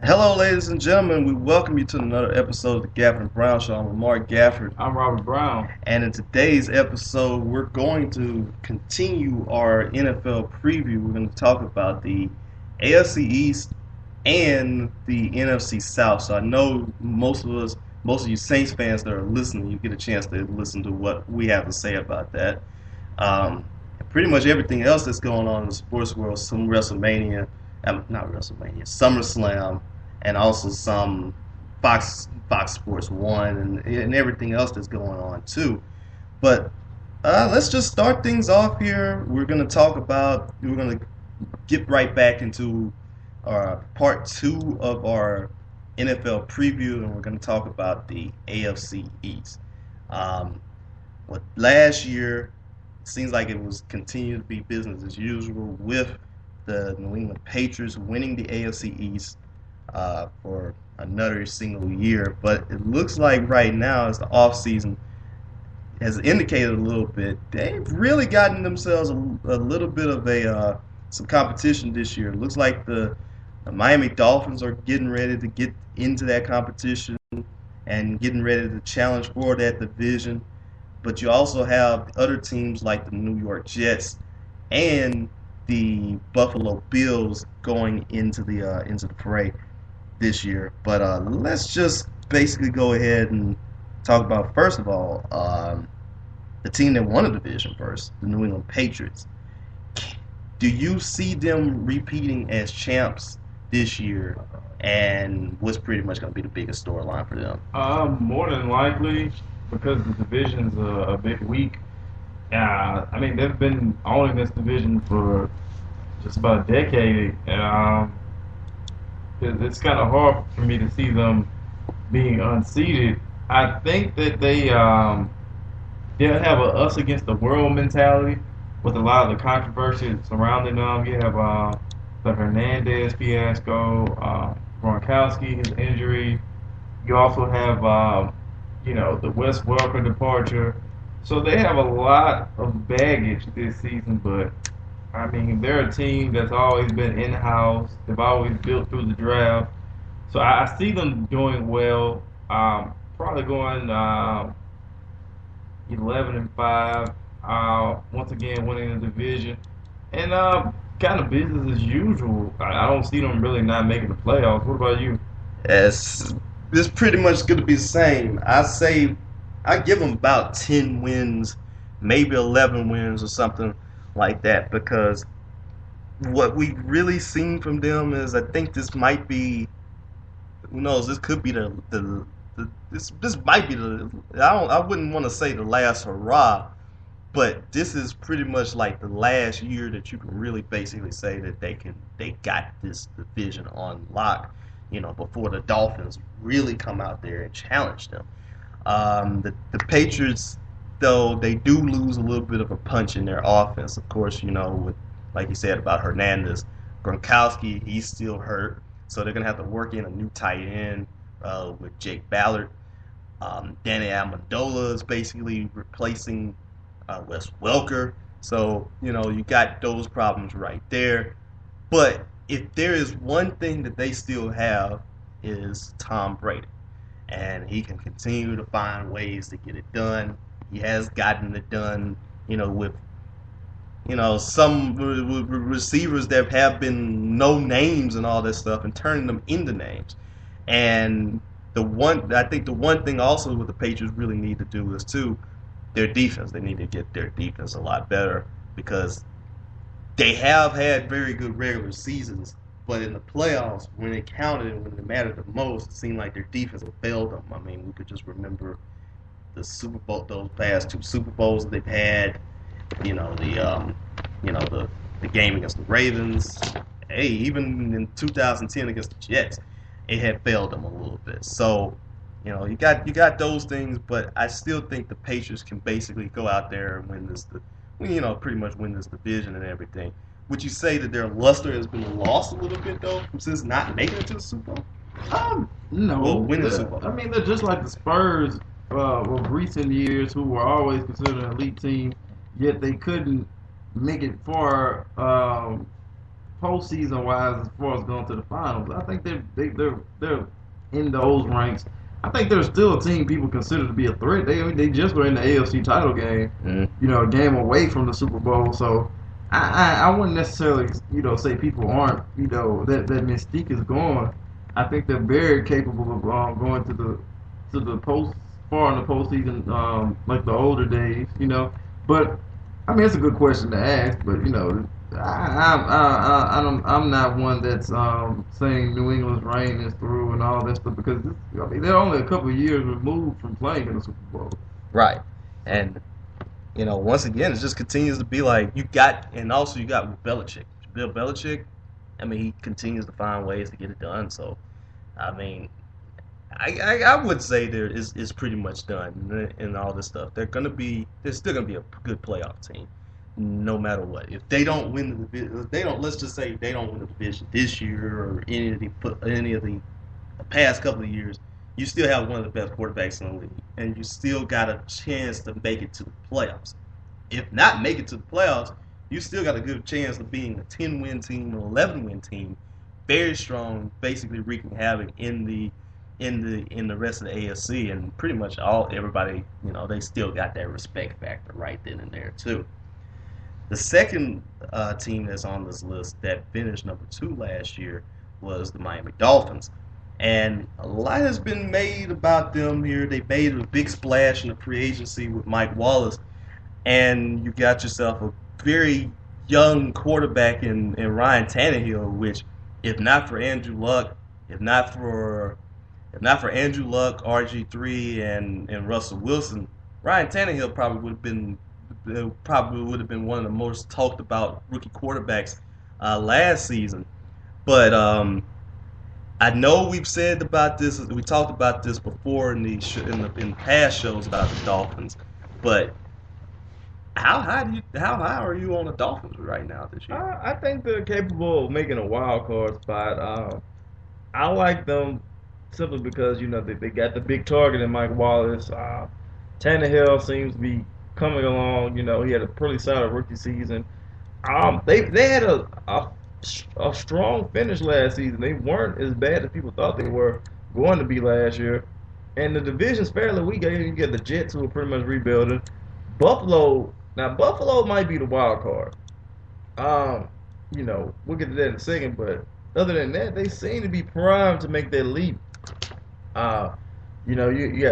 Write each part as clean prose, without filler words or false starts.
Hello, ladies and gentlemen. We welcome you to another episode of the Gafford and Brown Show. I'm Mark Gafford, I'm Robert Brown. and in today's episode, we're going to continue our NFL preview. We're going to talk about the AFC East and the NFC South. So I know most of you Saints fans that are listening, you get a chance to listen to what we have to say about that. Um, Pretty much everything else that's going on in the sports world, some WrestleMania, not WrestleMania, SummerSlam, and also some Fox Sports One and everything else that's going on too. But let's just start things off here. We're going to get right back into part two of our NFL preview, and we're going to talk about the AFC East. Um, Last year, it seems like it was continuing to be business as usual with the New England Patriots winning the AFC East for another single year. But it looks like right now, as the offseason has indicated a little bit, they've really gotten themselves a little bit of some competition this year. It looks like the Miami Dolphins are getting ready to get into that competition and getting ready to challenge for that division. But you also have other teams like the New York Jets and the Buffalo Bills going into the fray this year. But let's just basically go ahead and talk about, first of all, the team that won the division first, the New England Patriots. Do you see them repeating as champs this year? And what's pretty much going to be the biggest storyline for them? More than likely, because the division's a bit weak. I mean, they've been owning this division for just about a decade. It's kind of hard for me to see them being unseated. I think that they'll have a us against the world mentality with a lot of the controversy surrounding them. You have the Hernandez fiasco, Gronkowski, his injury. You also have the Wes Welker departure. So they have a lot of baggage this season, but I mean, they're a team that's always been in-house. They've always built through the draft. So I see them doing well. Probably going 11-5. Once again, winning the division. And kind of business as usual. I don't see them really not making the playoffs. What about you? It's pretty much going to be the same. I give them about 10 wins, maybe 11 wins or something like that, because what we've really seen from them is, I think this might be, who knows, this could be this might be I wouldn't want to say the last hurrah, but this is pretty much like the last year that you can really basically say that they got this division on lock, before the Dolphins really come out there and challenge them. The Patriots, though, they do lose a little bit of a punch in their offense. Of course, with, like you said about Hernandez, Gronkowski, he's still hurt, so they're gonna have to work in a new tight end with Jake Ballard. Danny Amendola is basically replacing Wes Welker, so you got those problems right there. But if there is one thing that they still have, is Tom Brady, and he can continue to find ways to get it done. He has gotten it done, with some receivers that have been no names and all that stuff, and turning them into names. And I think the one thing also what the Patriots really need to do is too, their defense. They need to get their defense a lot better, because they have had very good regular seasons, but in the playoffs, when it counted and when it mattered the most, it seemed like their defense had failed them. I mean, we could just remember the Super Bowl, those past two Super Bowls that they've had. The game against the Ravens. Hey, even in 2010 against the Jets, it had failed them a little bit. So, you got those things, but I still think the Patriots can basically go out there and pretty much win this division and everything. Would you say that their luster has been lost a little bit, though, since not making it to the Super Bowl? No. Well, winning the Super Bowl. I mean, they're just like the Spurs of recent years, who were always considered an elite team, yet they couldn't make it far postseason wise, as far as going to the finals, I think they're in those ranks. I think they're still a team people consider to be a threat. They just were in the AFC title game, a game away from the Super Bowl. So I wouldn't necessarily say people aren't that mystique is gone. I think they're very capable of going to the post far in the postseason, like the older days. But I mean it's a good question to ask. But I'm not one that's saying New England's reign is through and all that stuff because they're only a couple of years removed from playing in the Super Bowl. Right, and once again, it just continues to be like you got Belichick, Bill Belichick. I mean, he continues to find ways to get it done. So, I mean, I would say there is pretty much done and all this stuff. They're still gonna be a good playoff team. No matter what, if they don't win the division, let's just say they don't win the division this year or any of the past couple of years, you still have one of the best quarterbacks in the league, and you still got a chance to make it to the playoffs. If not make it to the playoffs, you still got a good chance of being a 10-win team, an 11-win team, very strong, basically wreaking havoc in the rest of the AFC, and pretty much everybody, they still got that respect factor right then and there too. The second team that's on this list that finished number 2 last year was the Miami Dolphins. And a lot has been made about them here. They made a big splash in the free agency with Mike Wallace. And you got yourself a very young quarterback in Ryan Tannehill, which, if not for Andrew Luck, RG3 and Russell Wilson, Ryan Tannehill probably would have been one of the most talked about rookie quarterbacks last season. But I know we've said about this. We talked about this before in the past shows about the Dolphins. But how high are you on the Dolphins right now this year? I think they're capable of making a wild card spot. I like them simply because they got the big target in Mike Wallace. Tannehill seems to be coming along. He had a pretty solid rookie season. They had a strong finish last season. They weren't as bad as people thought they were going to be last year. And the division's fairly weak. You get the Jets, who are pretty much rebuilding. Buffalo might be the wild card. We'll get to that in a second. But other than that, they seem to be primed to make that leap. You got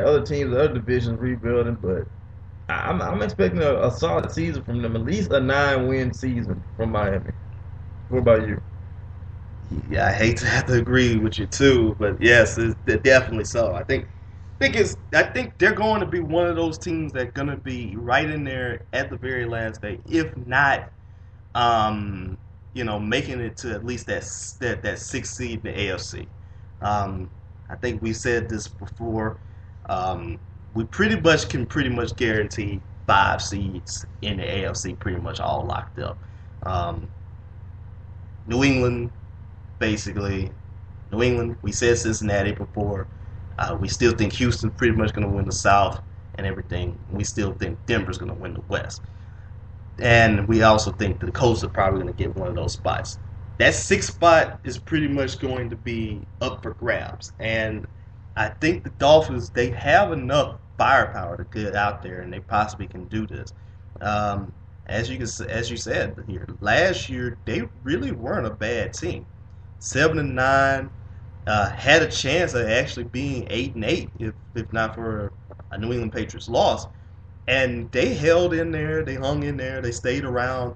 other teams, other divisions rebuilding, but I'm expecting a solid season from them, at least a 9-win season from Miami. What about you? Yeah, I hate to have to agree with you too, but yes, it's definitely so. I think they're going to be one of those teams that's going to be right in there at the very last day, if not, making it to at least that 6th seed in the AFC. I think we said this before. We can pretty much guarantee 5 seeds in the AFC, pretty much all locked up. New England, basically. New England, we said Cincinnati before. We still think Houston's pretty much going to win the South and everything. We still think Denver's going to win the West. And we also think the Colts are probably going to get one of those spots. That 6th spot is pretty much going to be up for grabs. And I think the Dolphins, they have enough firepower to get out there, and they possibly can do this. As you said here, last year they really weren't a bad team. 7-9, had a chance of actually being 8-8 if not for a New England Patriots loss. And they held in there, they hung in there, they stayed around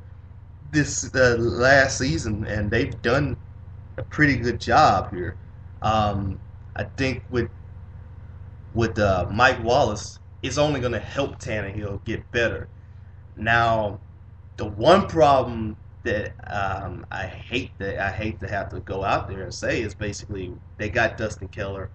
this last season, and they've done a pretty good job here. I think with Mike Wallace, it's only going to help Tannehill get better. Now, the one problem that I hate to have to go out there and say is basically they got Dustin Keller,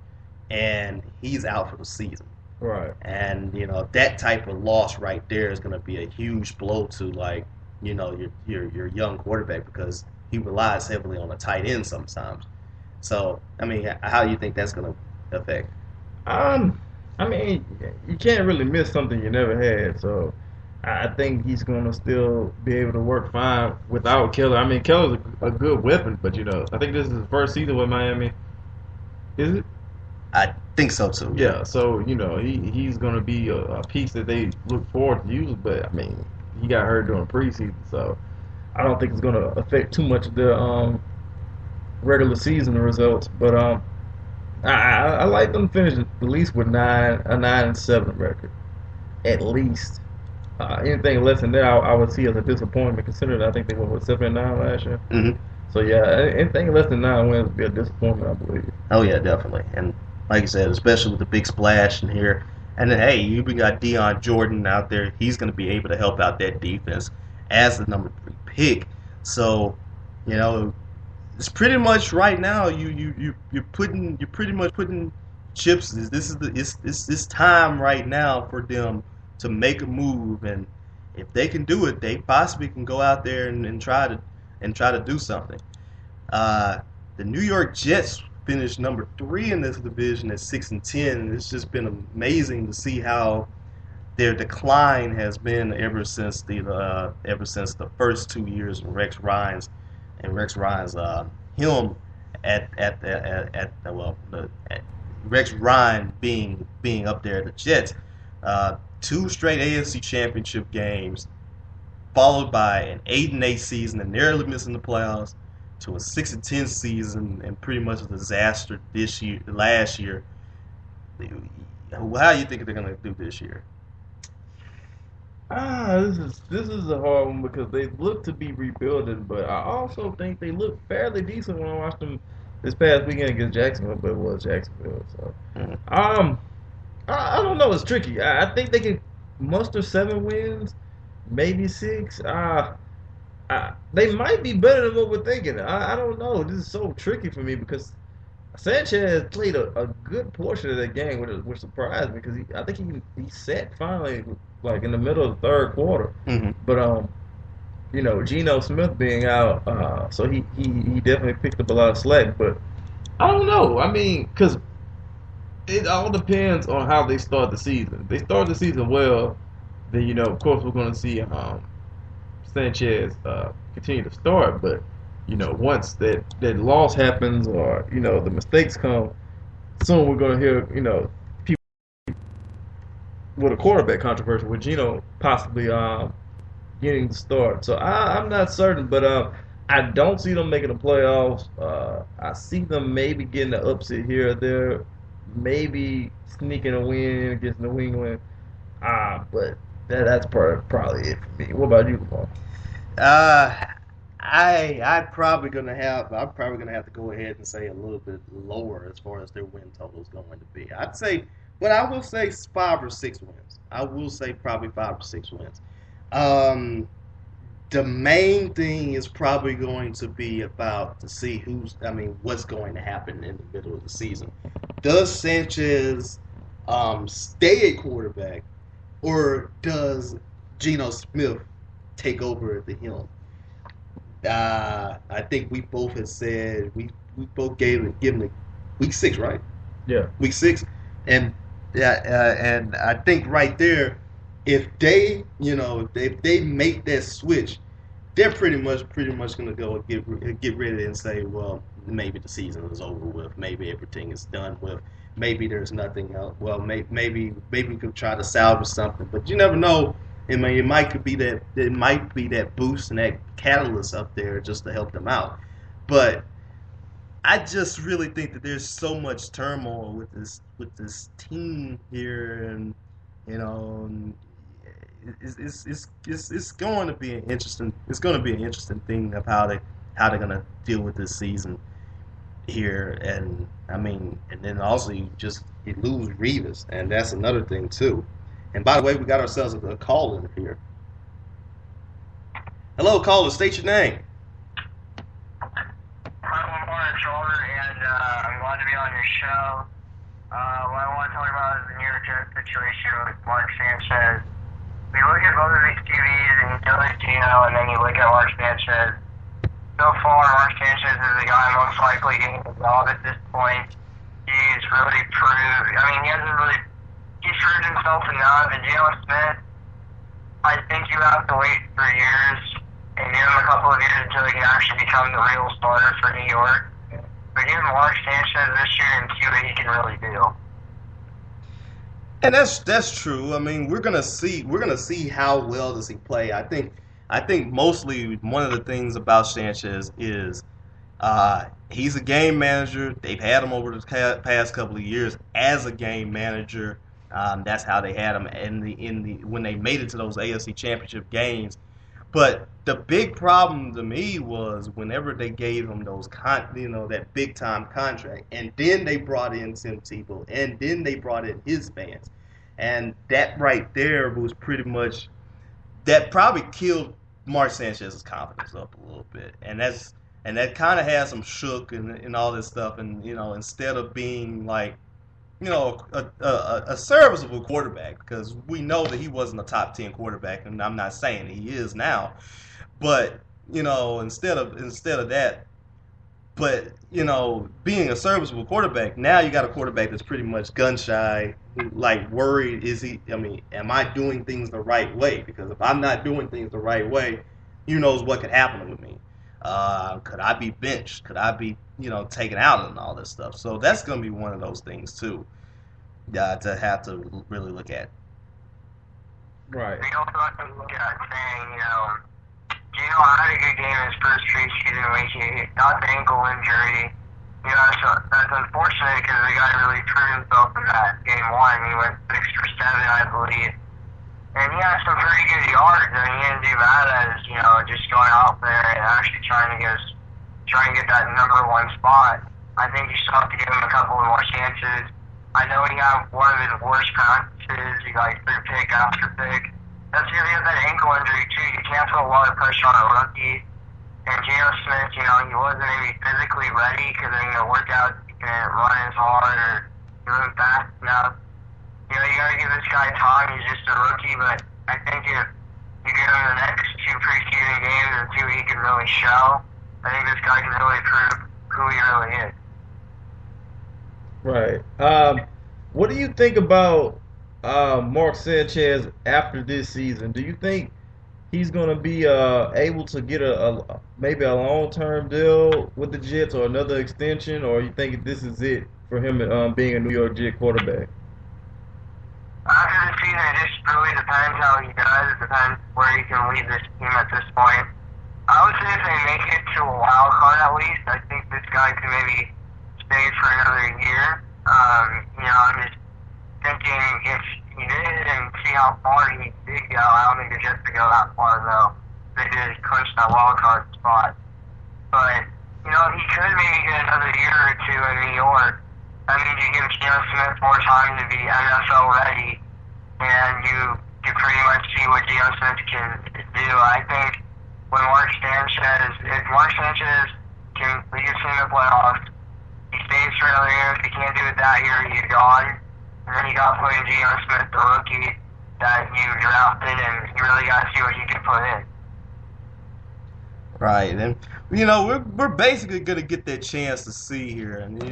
and he's out for the season. Right. And that type of loss right there is going to be a huge blow to your young quarterback, because he relies heavily on a tight end sometimes. So I mean, how do you think that's going to affect? I mean, you can't really miss something you never had. So I think he's going to still be able to work fine without Keller. I mean, Keller's a good weapon, but I think this is his first season with Miami. Is it? I think so too. Yeah. So he's going to be a piece that they look forward to using. But I mean, he got hurt during preseason, so I don't think it's going to affect too much of the regular season results. But I like them to finish at least with a 9-7 record, at least. Anything less than that, I would see as a disappointment. Considering I think they went with 7-9 last year. Mm-hmm. So yeah, anything less than 9 wins would be a disappointment, I believe. Oh yeah, definitely. And like you said, especially with the big splash in here. And then hey, you even got Deion Jordan out there. He's going to be able to help out that defense as the number 3 pick. So it's pretty much right now. You're pretty much putting chips. It's time right now for them to make a move, and if they can do it, they possibly can go out there and try to do something. The New York Jets finished number 3 in this division at 6-10, and it's just been amazing to see how their decline has been ever since the first 2 years of Rex Ryan's him at Rex Ryan being up there at the Jets. 2 straight AFC Championship games, followed by an 8-8 season and narrowly missing the playoffs, to a 6-10 season and pretty much a disaster last year. How do you think they're gonna do this year? This is a hard one because they look to be rebuilding, but I also think they look fairly decent when I watched them this past weekend against Jacksonville, but it was Jacksonville. So, I don't know. It's tricky. I think they can muster 7 wins, maybe 6. They might be better than what we're thinking. I don't know. This is so tricky for me because Sanchez played a good portion of that game, which surprised me because I think he set finally like in the middle of the 3rd quarter. Mm-hmm. But Geno Smith being out, so he definitely picked up a lot of slack. But I don't know. I mean, because it all depends on how they start the season. If they start the season well, then of course we're going to see Sanchez continue to start. But once that loss happens or the mistakes come, soon we're going to hear people with a quarterback controversy with Geno possibly getting the start. So I'm not certain, but I don't see them making the playoffs. I see them maybe getting an upset here or there, maybe sneaking a win against New England. But that's probably it for me. What about you, Lamar? I'm probably gonna have to go ahead and say a little bit lower as far as their win total is going to be. But I will say 5 or 6 wins. I will say probably 5 or 6 wins. The main thing is probably going to be about to see what's going to happen in the middle of the season. Does Sanchez stay a quarterback, or does Geno Smith take over at the helm? I think we both have said we both given it week 6, right? Yeah, week 6, and I think right there, if they make that switch, they're pretty much gonna go get ready and say, well, maybe the season is over with, maybe everything is done with, maybe there's nothing else. Well, maybe we could try to salvage something, but you never know. I mean, it might be that boost and that catalyst up there just to help them out. But I just really think that there's so much turmoil with this team here, and it's going to be an interesting thing of how they're going to deal with this season here, and then also you lose Revis, and that's another thing too. And by the way, we got ourselves a caller here. Hello, caller. State your name. I'm Warren Shoulder, and I'm glad to be on your show. What I want to talk about is the New York Jets situation with Mark Sanchez. We look at both of these QBs, and you look at Geno, and then you look at Mark Sanchez. So far, Mark Sanchez is the guy most likely getting the job at this point. He's really proved. He's proved himself enough, and Jalen Smith, I think you have to wait 3 years and give him a couple of years until he can actually become the real starter for New York. But give him Mark Sanchez this year and see what he can really do. And that's true. I mean, we're gonna see how well does he play. I think mostly one of the things about Sanchez is he's a game manager. They've had him over the past couple of years as a game manager. That's how they had him when they made it to those AFC Championship games. But the big problem to me was whenever they gave him that big time contract, and then they brought in Tim Tebow, and then they brought in his fans, and that right there was pretty much that probably killed Mark Sanchez's confidence up a little bit, and that kind of has him shook and all this stuff, and instead of being like a serviceable quarterback, because we know that he wasn't a top 10 quarterback, and I'm not saying he is now, but instead of that, but being a serviceable quarterback, now you got a quarterback that's pretty much gun shy, like worried. Am I doing things the right way? Because if I'm not doing things the right way, who knows what could happen with me? Could I be benched? Could I be taken out and all this stuff? So that's going to be one of those things too to have to really look at. Right. We also have to look at saying, Gino had a good game in his first preseason week. He got the ankle injury. That's unfortunate because the guy really proved himself in that game one. He went 6 for 7, I believe. And he had some pretty good yards. I mean, he didn't do bad as, just going out there and actually trying to get that number 1 spot. I think you still have to give him a couple of more chances. I know he had one of his worst practices. He got threw pick after pick. That's because he had that ankle injury too. You can't put a lot of pressure on a rookie. And Geno Smith, he wasn't maybe physically ready because workouts he couldn't run as hard or move fast enough. You gotta give this guy time. He's just a rookie, but I think if you give him the next 2 preseason games and see what he can really show, I think this guy can really prove who he really is. Right. What do you think about Mark Sanchez after this season? Do you think he's going to be able to get maybe a long-term deal with the Jets or another extension, or you think this is it for him being a New York Jet quarterback? After the season, it just really depends how he does. It depends where he can lead this team at this point. I would say if they make it to a wild card at least, I think this guy can maybe stay for another year. I'm just thinking if he did and see how far he did go, I don't think the Jets would go that far though. They did clinch that wild card spot. But, he could maybe get another year or 2 in New York. That means you give Geno Smith more time to be NFL ready, and you can pretty much see what Geno Smith can do. I think when if Mark Sanchez can lead his team to the playoffs, he stays for another year. If he can't do it that year, he's gone. And then you got to put in Geno Smith, the rookie that you drafted, and you really got to see what he can put in. Right, and we're basically gonna get that chance to see here, and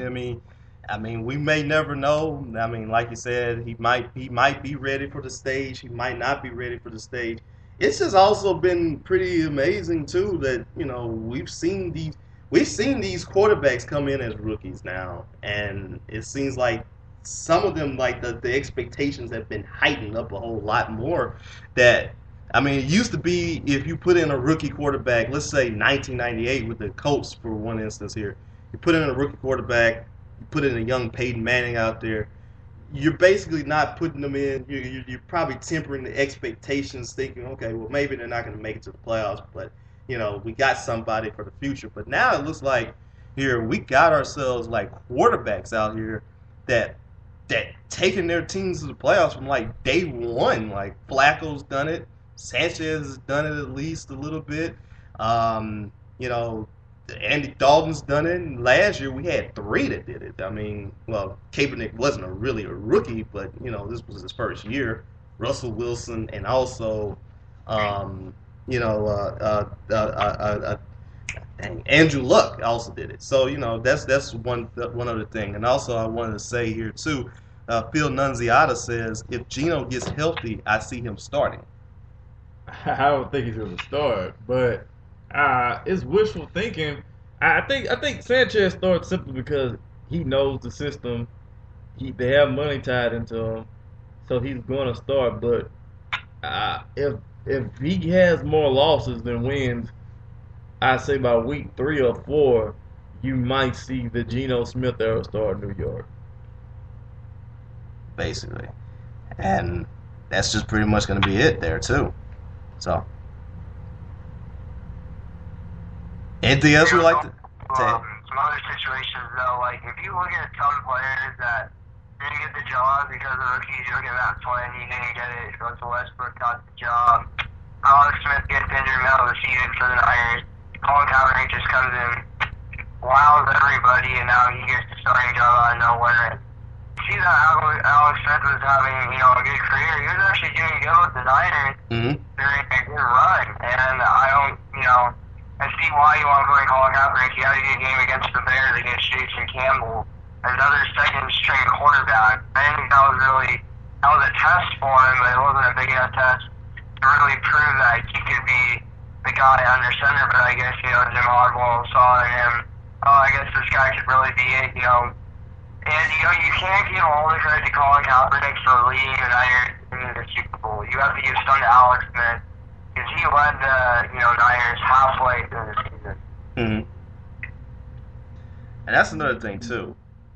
I mean, we may never know. I mean, like you said, he might be ready for the stage. He might not be ready for the stage. It's just also been pretty amazing too that we've seen these quarterbacks come in as rookies now, and it seems like some of them, like the expectations have been heightened up a whole lot more. That it used to be if you put in a rookie quarterback, let's say 1998 with the Colts for one instance here, you put in a rookie quarterback. You put in a young Peyton Manning out there, you're basically not putting them in. You're probably tempering the expectations, thinking, okay, well, maybe they're not going to make it to the playoffs, but, we got somebody for the future. But now it looks like here we got ourselves like quarterbacks out here that taking their teams to the playoffs from like day one. Like Flacco's done it. Sanchez has done it at least a little bit. Andy Dalton's done it. And last year we had 3 that did it. Kaepernick wasn't really a rookie, but this was his first year. Russell Wilson and also, Andrew Luck also did it. So that's one other thing. And also I wanted to say here too, Phil Nunziata says if Geno gets healthy, I see him starting. I don't think he's going to start, but it's wishful thinking. I think Sanchez starts simply because he knows the system. They have money tied into him, so he's going to start. But if he has more losses than wins, I say by week 3 or 4, you might see the Geno Smith era start in New York. basically. And that's just pretty much going to be it there, too. So, anything else we like to say? Some other situations, though, like if you look at some players that didn't get the job because of rookies, you look at Matt Flynn, he didn't get it. Russell Westbrook got the job. Alex Smith gets injured middle of the season for the Niners. Colin Kaepernick just comes in, wows everybody, and now he gets the starting job out of nowhere. See that Alex Smith was having, a good career. He was actually doing good with the Niners during a good run, and I don't, I see why you want to play Colin Kaepernick. He had a good game against the Bears against Jason Campbell, another second-string quarterback. I didn't think that was a test for him, but it wasn't a big enough test to really prove that he could be the guy under center. But I guess, Jim Harbaugh saw in him, I guess this guy could really be it, And, you can't give all the credit to Colin Kaepernick for leading the Niners into the Super Bowl. You have to give some to Alex Smith, because he led the, Niners halfway through the season. And that's another thing, too.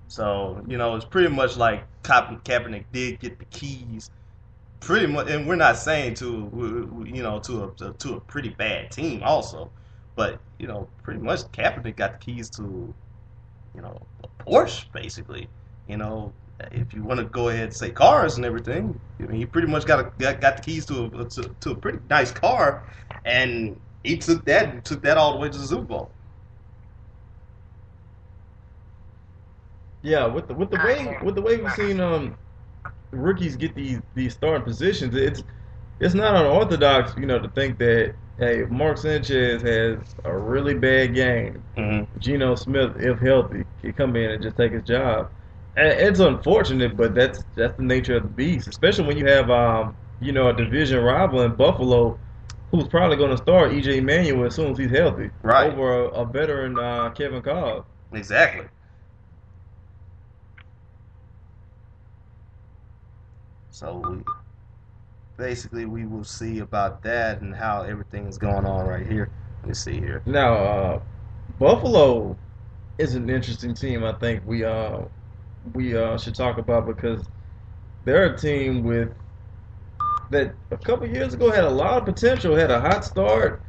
So, it's pretty much like Kaepernick did get the keys, pretty much, and we're not saying to a pretty bad team also, but, pretty much Kaepernick got the keys to, a Porsche, basically. If you want to go ahead and say cars and everything, he pretty much got the keys to a pretty nice car, and he took that all the way to the Super Bowl. Yeah, with the way we've seen rookies get these starting positions, it's not unorthodox, to think that, hey, if Mark Sanchez has a really bad game, Geno Smith, if healthy, can come in and just take his job. And it's unfortunate, but that's the nature of the beast, especially when you have a division rival in Buffalo, who's probably going to start E.J. Manuel as soon as he's healthy, right, over a veteran Kevin Cobb. Exactly. So we will see about that and how everything is going on right here. Let me see here. Now, Buffalo is an interesting team. I think we should talk about, because they're a team that a couple years ago had a lot of potential, had a hot start,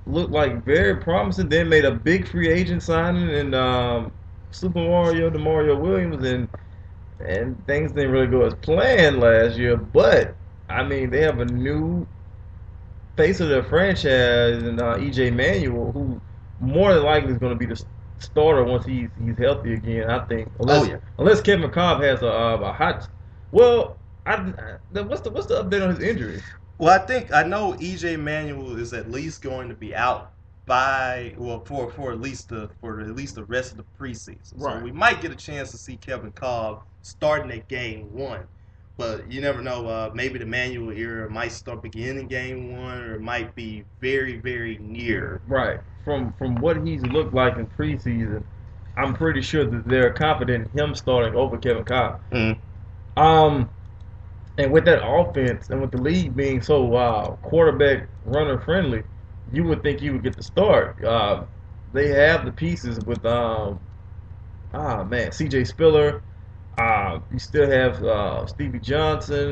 looked like very promising. Then made a big free agent signing and Super Mario DeMario Williams, and things didn't really go as planned last year. But I mean, they have a new face of their franchise in E.J. Manuel, who more than likely is going to be the starter once he's healthy again. I think, unless Kevin Cobb has a hot. Well, what's the update on his injury? Well, I know E.J. Manuel is at least going to be out for at least the rest of the preseason. Right. So we might get a chance to see Kevin Cobb starting at game 1. But you never know. Maybe the Manuel era might start beginning game 1, or it might be very, very near. Right. From what he's looked like in preseason, I'm pretty sure that they're confident in him starting over Kevin Cobb. And with that offense, and with the league being so quarterback runner friendly, you would think he would get the start. They have the pieces with C.J. Spiller. You still have Stevie Johnson.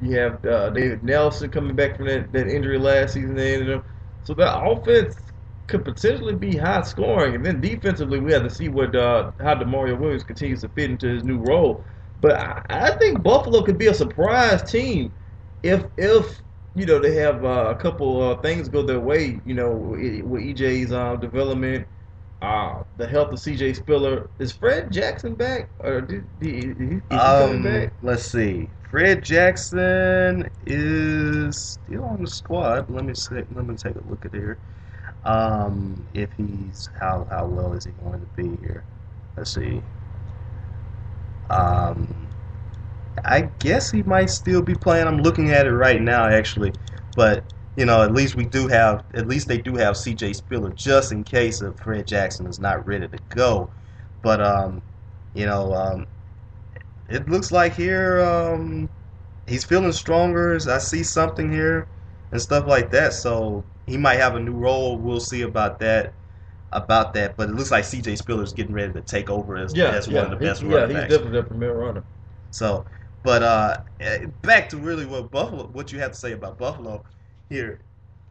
You have David Nelson coming back from that injury last season. So that offense could potentially be high scoring. And then defensively, we have to see how DeMario Williams continues to fit into his new role. But I think Buffalo could be a surprise team if they have a couple things go their way. With EJ's development. The health of C.J. Spiller. Is Fred Jackson back? Or is he coming back? Let's see. Fred Jackson is still on the squad. Let me take a look at here. If he's how well is he going to be here? Let's see. I guess he might still be playing. I'm looking at it right now, actually. But at least at least they do have C.J. Spiller just in case if Fred Jackson is not ready to go. But you know, it looks like here he's feeling stronger. I see something here and stuff like that. So he might have a new role. We'll see about that. But it looks like C.J. Spiller is getting ready to take over as one of the best running backs. He's definitely the premier runner. So, but back to really what you have to say about Buffalo here.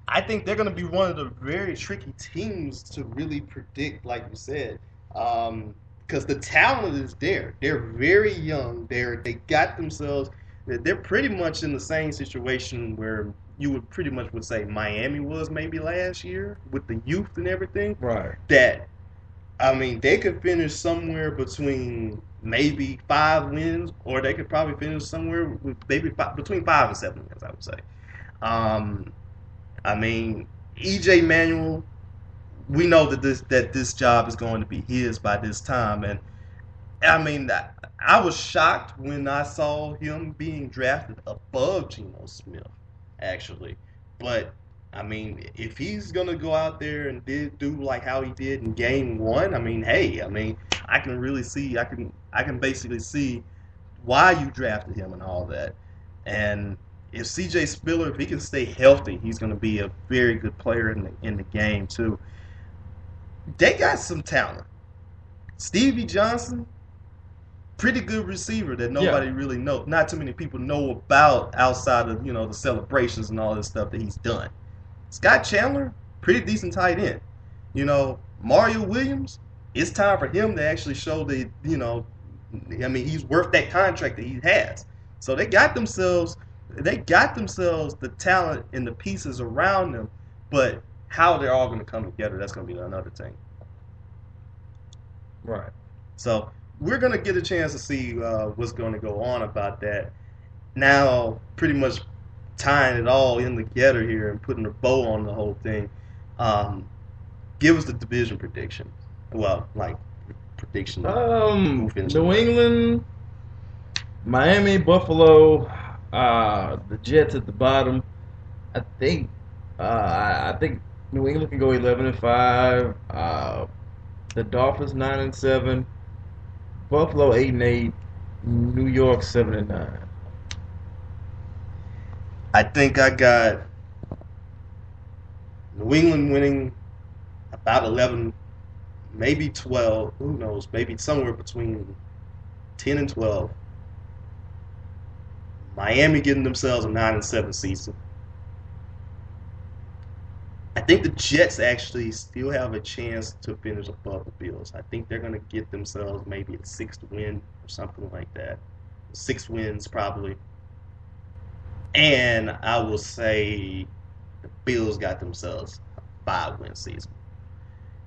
I think they're going to be one of the very tricky teams to really predict, like you said, because the talent is there. They're very young. They got themselves. They're pretty much in the same situation where you would say Miami was maybe last year with the youth and everything. Right. That they could finish somewhere between maybe 5 wins, or they could probably finish somewhere with maybe between 5 and 7 wins, I would say. EJ Manuel, we know that this job is going to be his by this time, and I was shocked when I saw him being drafted above Geno Smith, actually. But if he's gonna go out there and do like how he did in Game 1, I can really see, I can basically see why you drafted him and all that. And if C.J. Spiller, if he can stay healthy, he's gonna be a very good player in the game too. They got some talent. Stevie Johnson, pretty good receiver that nobody really knows. Not too many people know about outside of the celebrations and all this stuff that he's done. Scott Chandler, pretty decent tight end. Mario Williams, it's time for him to actually show that he's worth that contract that he has. So they got themselves the talent and the pieces around them, but how they're all going to come together, that's going to be another thing. Right. So we're going to get a chance to see what's going to go on about that. Now, pretty much tying it all in together here and putting a bow on the whole thing, give us the division prediction. Well, like prediction. New England, Miami, Buffalo, the Jets at the bottom. I think New England can go 11-5. The Dolphins 9-7. Buffalo 8-8. New York 7-9. I think I got New England winning about 11, maybe 12. Who knows? Maybe somewhere between 10 and 12. Miami getting themselves a 9-7 season. I think the Jets actually still have a chance to finish above the Bills. I think they're going to get themselves maybe a 6th win or something like that. 6 wins probably. And I will say the Bills got themselves a 5-win season.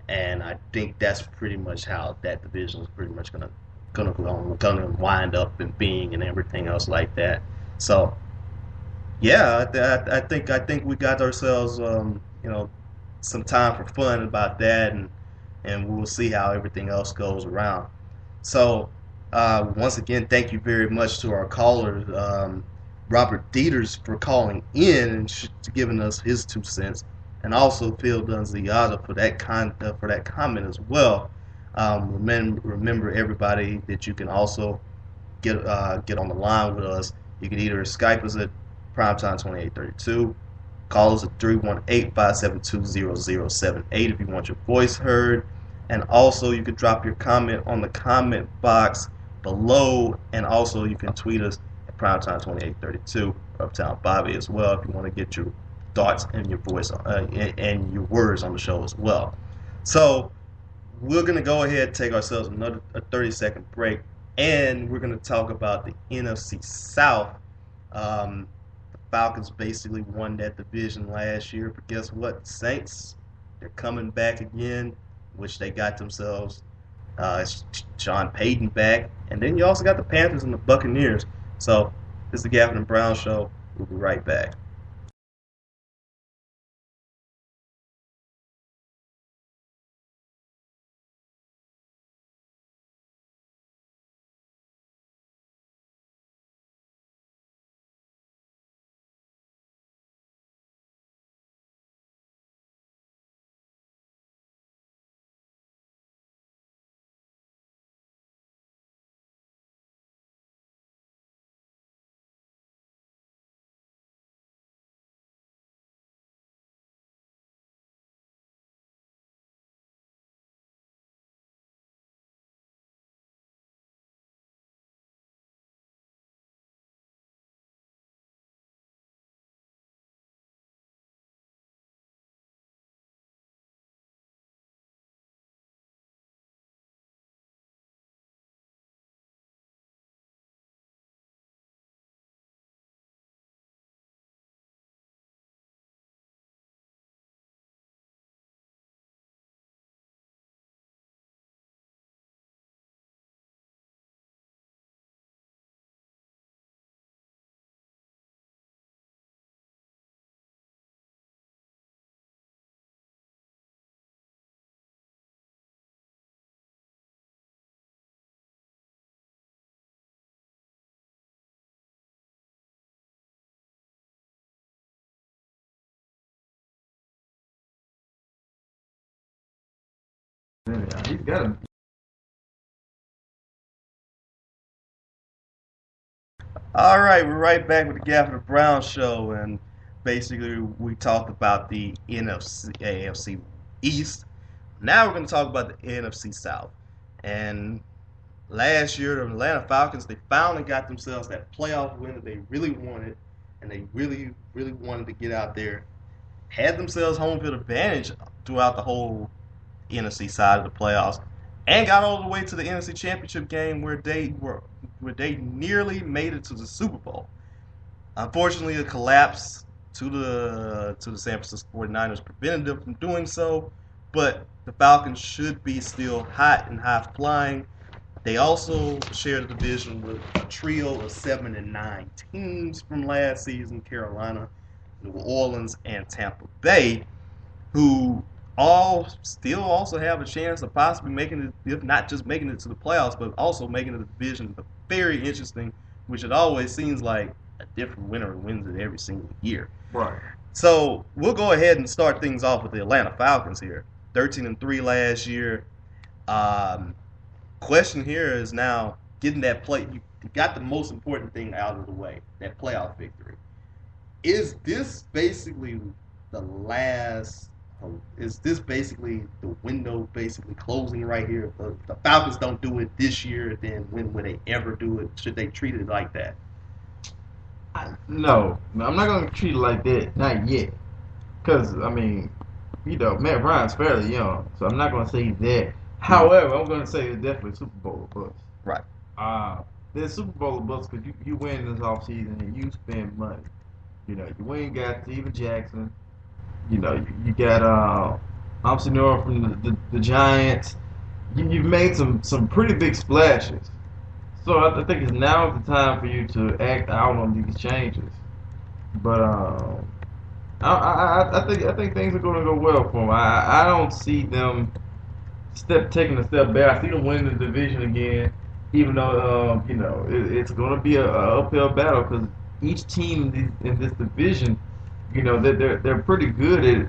And I think that's pretty much how that division is pretty much gonna wind up and being and everything else like that. So yeah, I think we got ourselves some time for fun about that, and we'll see how everything else goes around. So once again, thank you very much to our callers, Robert Dieters, for calling in and giving us his 2 cents, and also Phil Dunziata for that comment as well. Remember everybody that you can also get on the line with us. You can either Skype us at Primetime2832, call us at 318-572-0078 if you want your voice heard, and also you can drop your comment on the comment box below, and also you can tweet us at Primetime2832, Uptown Bobby as well, if you want to get your thoughts and your voice and your words on the show as well. So we're going to go ahead and take ourselves another 30-second break, and we're going to talk about the NFC South. The Falcons basically won that division last year, but guess what? The Saints, they're coming back again, which they got themselves Sean Payton back, and then you also got the Panthers and the Buccaneers. So this is the Gafford and Brown Show. We'll be right back. got to. All right, we're right back with the Gafford and Brown Show, and basically we talked about the NFC, AFC East. Now we're going to talk about the NFC South. And last year, the Atlanta Falcons, they finally got themselves that playoff win that they really wanted, and they really, really wanted to get out there. Had themselves home field advantage throughout the whole NFC side of the playoffs, and got all the way to the NFC Championship game where they nearly made it to the Super Bowl. Unfortunately, a collapse to the San Francisco 49ers prevented them from doing so, but the Falcons should be still hot and high flying. They also share the division with a trio of 7-9 teams from last season: Carolina, New Orleans, and Tampa Bay, who all still also have a chance of possibly making it, if not just making it to the playoffs, but also making it a division very interesting, which it always seems like a different winner wins it every single year. Right. So we'll go ahead and start things off with the Atlanta Falcons here. 13-3 last year. Question here is now getting that play. You got the most important thing out of the way, that playoff victory. Is this basically the last? Is this basically the window basically closing right here? If the Falcons don't do it this year, then when will they ever do it? Should they treat it like that? No, I'm not going to treat it like that. Not yet. Because, I mean, Matt Ryan's fairly young, so I'm not going to say that. However, I'm going to say it's definitely Super Bowl bust. Right. There's Super Bowl bust because you win this offseason and you spend money. You went and got Steven Jackson. You got Amsinor from the Giants. You've made some pretty big splashes. So I think it's now the time for you to act out on these changes. But I think things are going to go well for them. I don't see them taking a step back. I see them winning the division again, even though it's going to be a uphill battle because each team in this division, they're pretty good at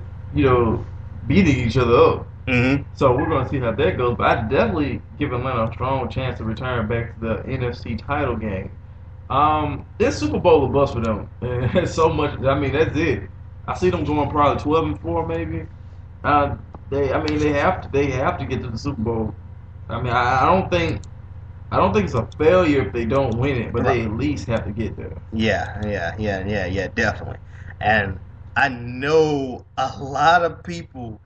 beating each other up. Mm-hmm. So we're going to see how that goes. But I definitely give Atlanta a strong chance to return back to the NFC title game. It's Super Bowl or bust for them. And so much. I mean, that's it. I see them going probably 12-4 maybe. They have to get to the Super Bowl. I mean, I don't think it's a failure if they don't win it, but they at least have to get there. Yeah, definitely. And I know a lot of people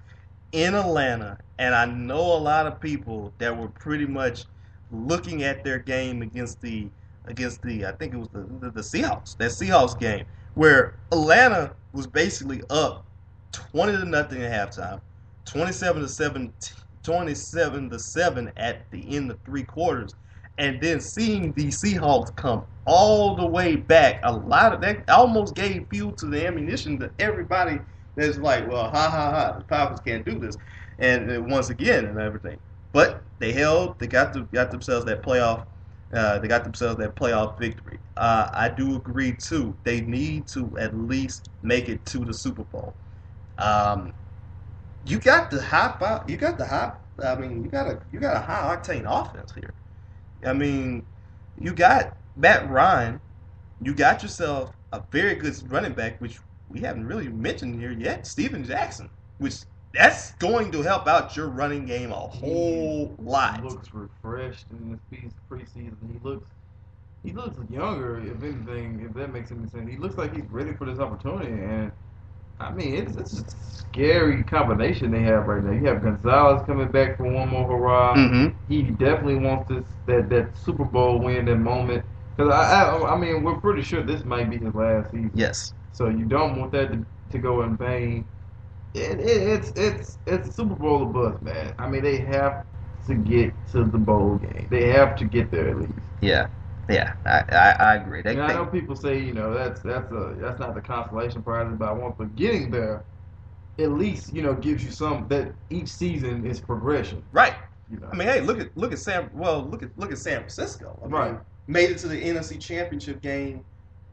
in Atlanta, and I know a lot of people that were pretty much looking at their game against the I think it was the Seahawks, that Seahawks game where Atlanta was basically up 20-0 at halftime, 27-7 at the end of three quarters, and then seeing the Seahawks come all the way back, a lot of that almost gave fuel to the ammunition to everybody that's like, well, the Falcons can't do this, and once again and everything. But they got themselves that playoff. They got themselves that playoff victory. I do agree too. They need to at least make it to the Super Bowl. You got the high. I mean, you got a high octane offense here. I mean, you got Matt Ryan. You got yourself a very good running back, which we haven't really mentioned here yet, Steven Jackson, which that's going to help out your running game a whole lot. He looks refreshed in this preseason. He looks younger, if anything, if that makes any sense. He looks like he's ready for this opportunity, and I mean, it's a scary combination they have right now. You have Gonzalez coming back for one more hurrah. Mm-hmm. He definitely wants that Super Bowl win, that moment. Because I mean, we're pretty sure this might be his last season. Yes. So you don't want that to go in vain. It's Super Bowl or bust, man. I mean, they have to get to the bowl game. They have to get there at least. Yeah, I agree. I know people say that's not the consolation prize, but I want for getting there. At least gives you some that each season is progression. Right. I mean, hey, look at San Francisco. I mean, made it to the NFC Championship game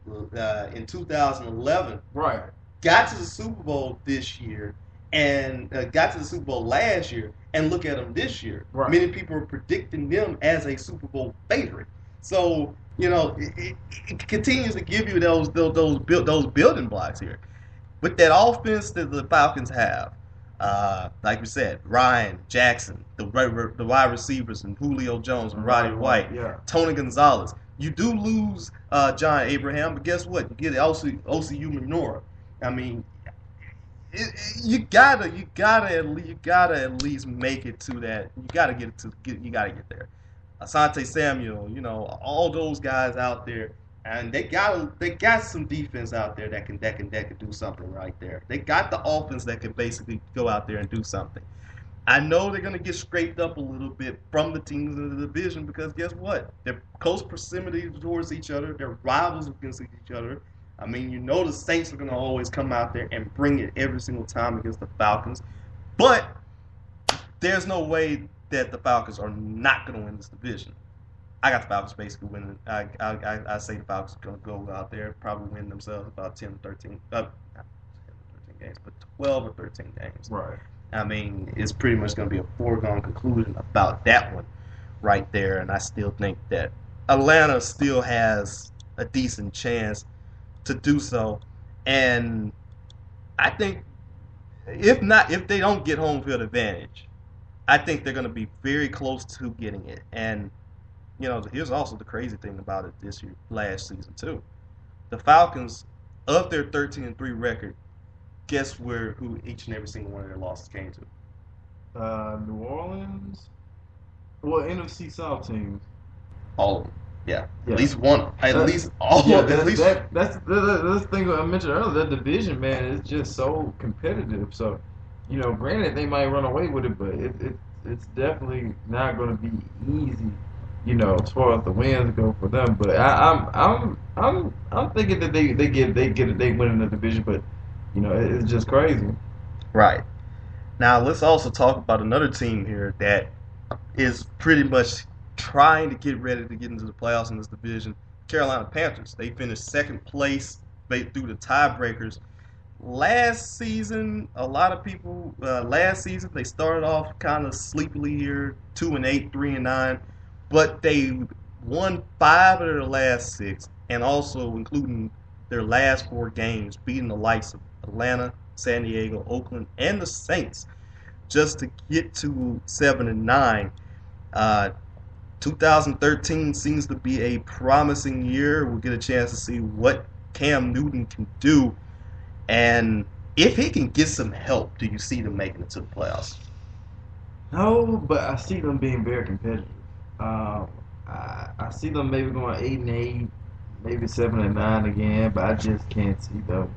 in 2011. Right. Got to the Super Bowl this year, and got to the Super Bowl last year, and look at them this year. Right. Many people are predicting them as a Super Bowl favorite. So it continues to give you those building blocks here. With that offense that the Falcons have, like we said, Ryan Jackson, the wide receivers, and Julio Jones and Roddy White, Tony Gonzalez. You do lose John Abraham, but guess what? You get Osu Umenyiora. I mean, you gotta at least make it to that. You gotta get there. Asante Samuel, all those guys out there, and they got some defense out there that can do something right there. They got the offense that can basically go out there and do something. I know they're gonna get scraped up a little bit from the teams in the division because guess what? They're close proximity towards each other. They're rivals against each other. I mean, the Saints are going to always come out there and bring it every single time against the Falcons. But there's no way that the Falcons are not going to win this division. I got the Falcons basically winning. I say the Falcons are going to go out there, probably win themselves about 10 or 13, not 10 or 13 games, but 12 or 13 games. Right. I mean, it's pretty much going to be a foregone conclusion about that one right there. And I still think that Atlanta still has a decent chance to do so, and I think if they don't get home field advantage, I think they're going to be very close to getting it. And here's also the crazy thing about it last season too. The Falcons, of their 13-3 record, guess who each and every single one of their losses came to? New Orleans. Well, NFC South teams. All of them. Yeah, at least one. At least all. Yeah, at least that's the thing I mentioned earlier. That division, man, is just so competitive. So, granted they might run away with it, but it's definitely not going to be easy. As far as the wins go for them. But I'm thinking that they win in the division, but it's just crazy. Right. Now let's also talk about another team here that is pretty much trying to get ready to get into the playoffs in this division. Carolina Panthers. They finished second place through the tiebreakers. Last season, a lot of people. Last season they started off kind of sleepily here, 2-8, 3-9, but they won 5 of their last 6, and also including their last 4 games, beating the likes of Atlanta, San Diego, Oakland, and the Saints, just to get to 7-9. 2013 seems to be a promising year. We'll get a chance to see what Cam Newton can do. And if he can get some help, do you see them making it to the playoffs? No, but I see them being very competitive. I see them maybe going 8-8, maybe 7-9 again, but I just can't see them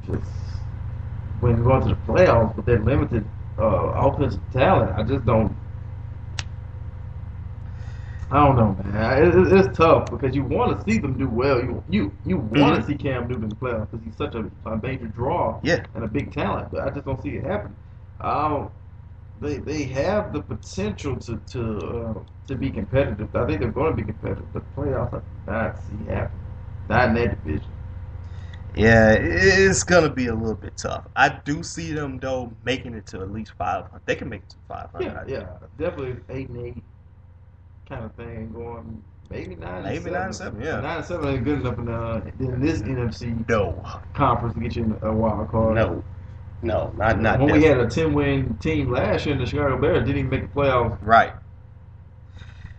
just when going to the playoffs with their limited offensive talent. I just don't. I don't know, man. It's tough because you want to see them do well. You want to see Cam Newton in the playoffs because he's such a major draw and a big talent. But I just don't see it happen. They have the potential to be competitive. I think they're going to be competitive. But playoffs, I do not see happening. Not in that division. Yeah, it's going to be a little bit tough. I do see them, though, making it to at least 500. They can make it to 500. Yeah, definitely 8-8 kind of thing going. Maybe 9-7. Yeah. 9-7 ain't good enough in this NFC conference to get you in a wild card. No, not. When we had a 10-win team last year in the Chicago Bears, didn't even make the playoffs. Right.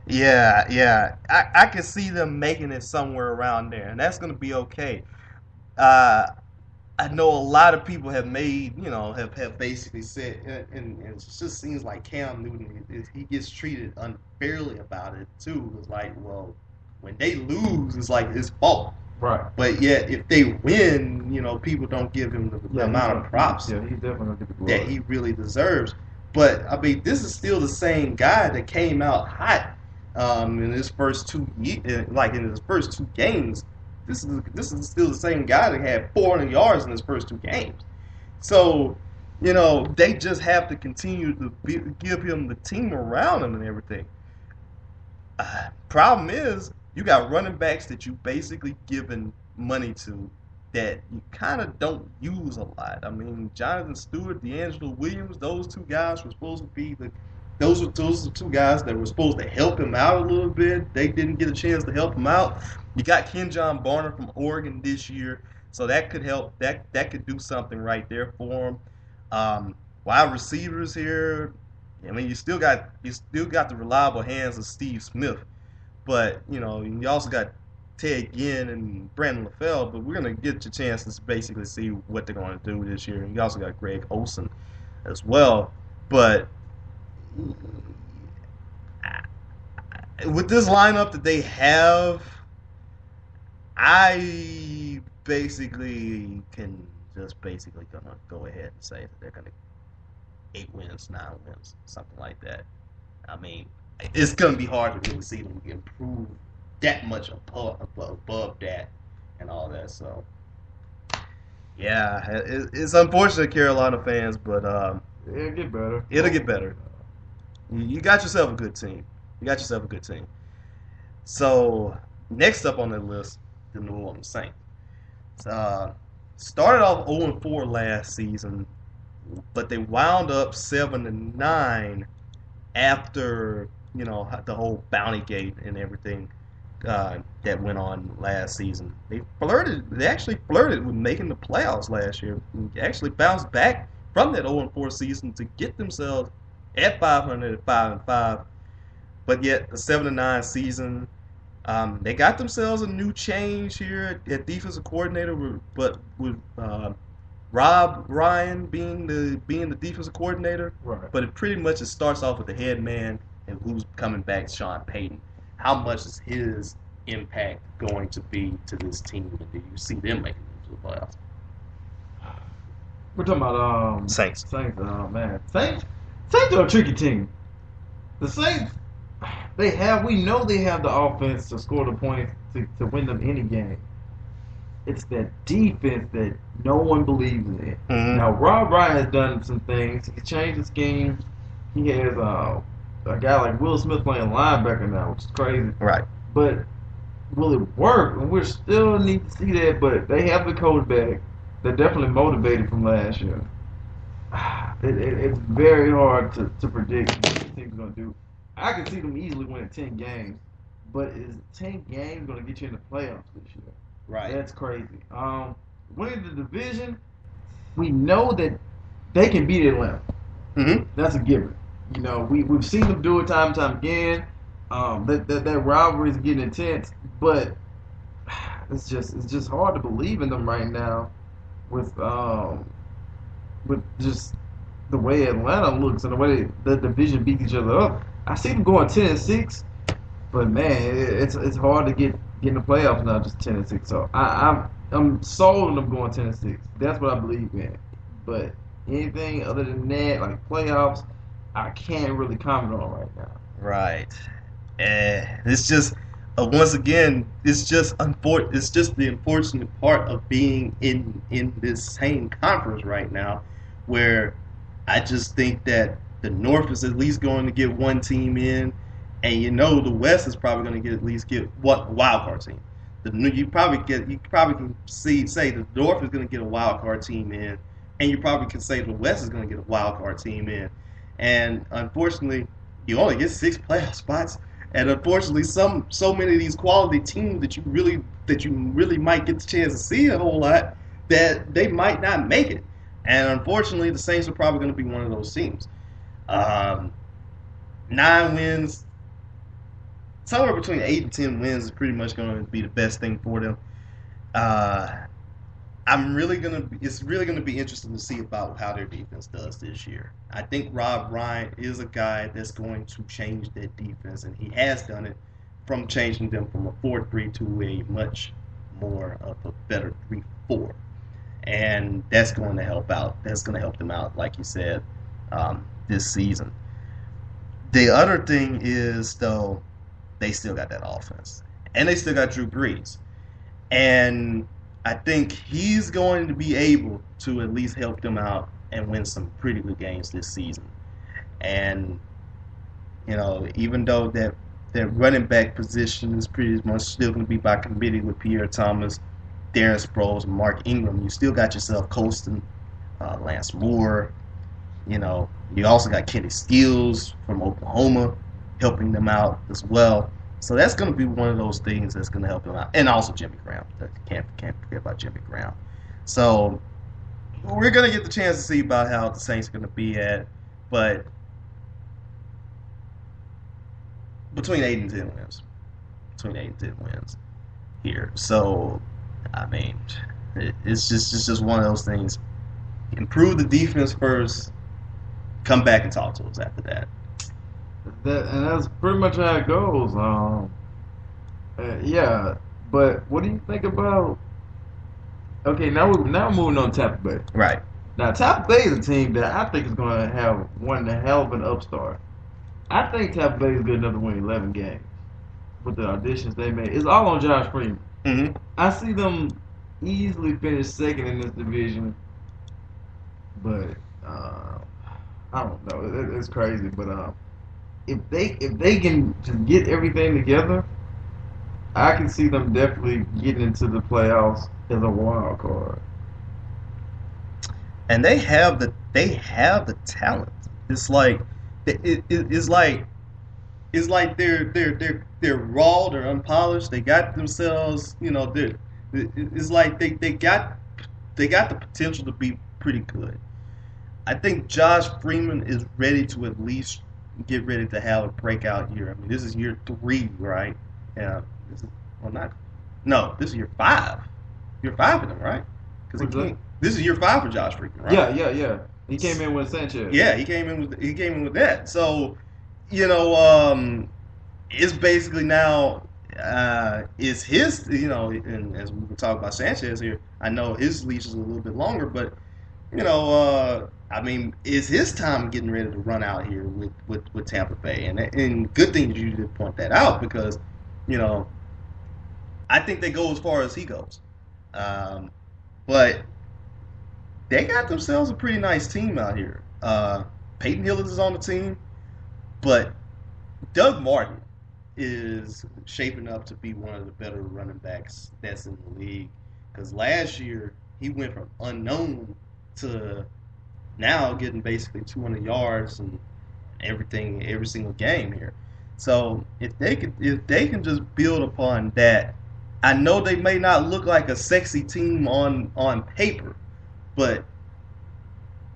Yeah. I can see them making it somewhere around there, and that's going to be okay. I know a lot of people have made, have basically said, and it just seems like Cam Newton, he gets treated unfairly about it too. It's like, well, when they lose, it's like his fault. Right. But yet, if they win, people don't give him the amount of props he's definitely that he really deserves. But I mean, this is still the same guy that came out hot in his first 2 games. This is still the same guy that had 400 yards in his first 2 games. So, they just have to continue to give him the team around him and everything. Problem is, you got running backs that you basically given money to that you kind of don't use a lot. I mean, Jonathan Stewart, D'Angelo Williams, those two guys were supposed to be those are two guys that were supposed to help him out a little bit. They didn't get a chance to help him out. You got Kenjon Barner from Oregon this year, so that could help. That could do something right there for him. Wide receivers here. I mean, you still got the reliable hands of Steve Smith, but you also got Ted Ginn and Brandon LaFell. But we're gonna get your chances to basically see what they're going to do this year. And you also got Greg Olson as well. But with this lineup that they have, I basically can just gonna go ahead and say that they're gonna 8 wins, 9 wins, something like that. I mean, it's gonna be hard to really see them improve that much above that and all that. So, yeah, it's unfortunate, Carolina fans, but it'll get better. It'll get better. You got yourself a good team. So, next up on the list, the New Orleans Saints. Started off 0-4 last season, but they wound up 7-9 after the whole bounty gate and everything that went on last season. They actually flirted with making the playoffs last year. They actually bounced back from that 0-4 season to get themselves at 500 at 5-5. But yet the 7-9 season, they got themselves a new change here at defensive coordinator, with Rob Ryan being the defensive coordinator. Right. But it starts off with the head man and who's coming back, Sean Payton. How much is his impact going to be to this team? And do you see them making it to the playoffs? We're talking about Saints. Oh man, Saints are a tricky team. The Saints, we know they have the offense to score the points to win them any game. It's that defense that no one believes in. Mm-hmm. Now, Rob Ryan has done some things. He changed the scheme. He has a guy like Will Smith playing linebacker now, which is crazy. Right. But will it work? And we still need to see that. But they have the coach back. They're definitely motivated from last year. It's very hard to predict what the team's going to do. I can see them easily winning 10 games. But is 10 games going to get you in the playoffs this year? Right. That's crazy. Winning the division, we know that they can beat Atlanta. Mm-hmm. That's a given. We've seen them do it time and time again. That rivalry is getting intense, but it's just hard to believe in them right now with just the way Atlanta looks and the way the division beats each other up. I see them going 10-6, but man, it's hard to get in the playoffs now, just 10-6. So I'm sold on them going 10-6. That's what I believe in. But anything other than that, like playoffs, I can't really comment on right now. Right. It's just once again, it's just the unfortunate part of being in this same conference right now, where I just think that the North is at least going to get one team in, and the West is probably going to at least get what wild card team. You probably can say the North is going to get a wild card team in, and you probably can say the West is going to get a wild card team in. And unfortunately, you only get 6 playoff spots. And unfortunately, so many of these quality teams that you really might get the chance to see a whole lot, that they might not make it. And unfortunately, the Saints are probably going to be one of those teams. 9 wins, somewhere between 8 and 10 wins is pretty much going to be the best thing for them. It's really gonna be interesting to see about how their defense does this year. I think Rob Ryan is a guy that's going to change that defense, and he has done it from changing them from a 4-3 to a much more of a better 3-4, and that's going to help out. That's going to help them out, like you said, this season. The other thing is, though, they still got that offense, and they still got Drew Brees, and I think he's going to be able to at least help them out and win some pretty good games this season. And, even though that running back position is pretty much still going to be by committee with Pierre Thomas, Darren Sproles, Mark Ingram. You still got yourself Colston, Lance Moore. You know, you also got Kenny Stills from Oklahoma helping them out as well. So that's going to be one of those things that's going to help them out. And also Jimmy Graham. Can't forget about Jimmy Graham. So we're going to get the chance to see about how the Saints are going to be at. But between 8 and 10 wins. Between 8 and 10 wins here. So, I mean, it's just one of those things. Improve the defense first. Come back and talk to us after that. And that's pretty much how it goes. Yeah, but what do you think about? Okay, now we're moving on to Tampa Bay. Right. Now Tampa Bay is a team that I think is going to have one hell of an upstart. I think Tampa Bay is good enough to win 11 games with the auditions they made. It's all on Josh Freeman. Mm-hmm. I see them easily finish second in this division, but I don't know. It's crazy, but if they can just get everything together, I can see them definitely getting into the playoffs as a wild card. And they have the talent. It's like it's like they're raw, they're unpolished. They got themselves, you know, it's like they got the potential to be pretty good. I think Josh Freeman is ready to at least get ready to have a breakout year. I mean, this is year 3, right? Yeah. This is year 5. Year 5 for them, right? Because this is year 5 for Josh Freeman, right? Yeah. He came in with Sanchez. Yeah, he came in with that. So, you know, it's basically now is his, you know, and as we were talking about Sanchez here, I know his leash is a little bit longer, but you know, I mean, is his time getting ready to run out here with Tampa Bay? And good thing that you did point that out because, you know, I think they go as far as he goes. But they got themselves a pretty nice team out here. Peyton Hillis is on the team, but Doug Martin is shaping up to be one of the better running backs that's in the league. Because last year, he went from unknown to now getting basically 200 yards and everything every single game here. So if they can just build upon that, I know they may not look like a sexy team on paper, but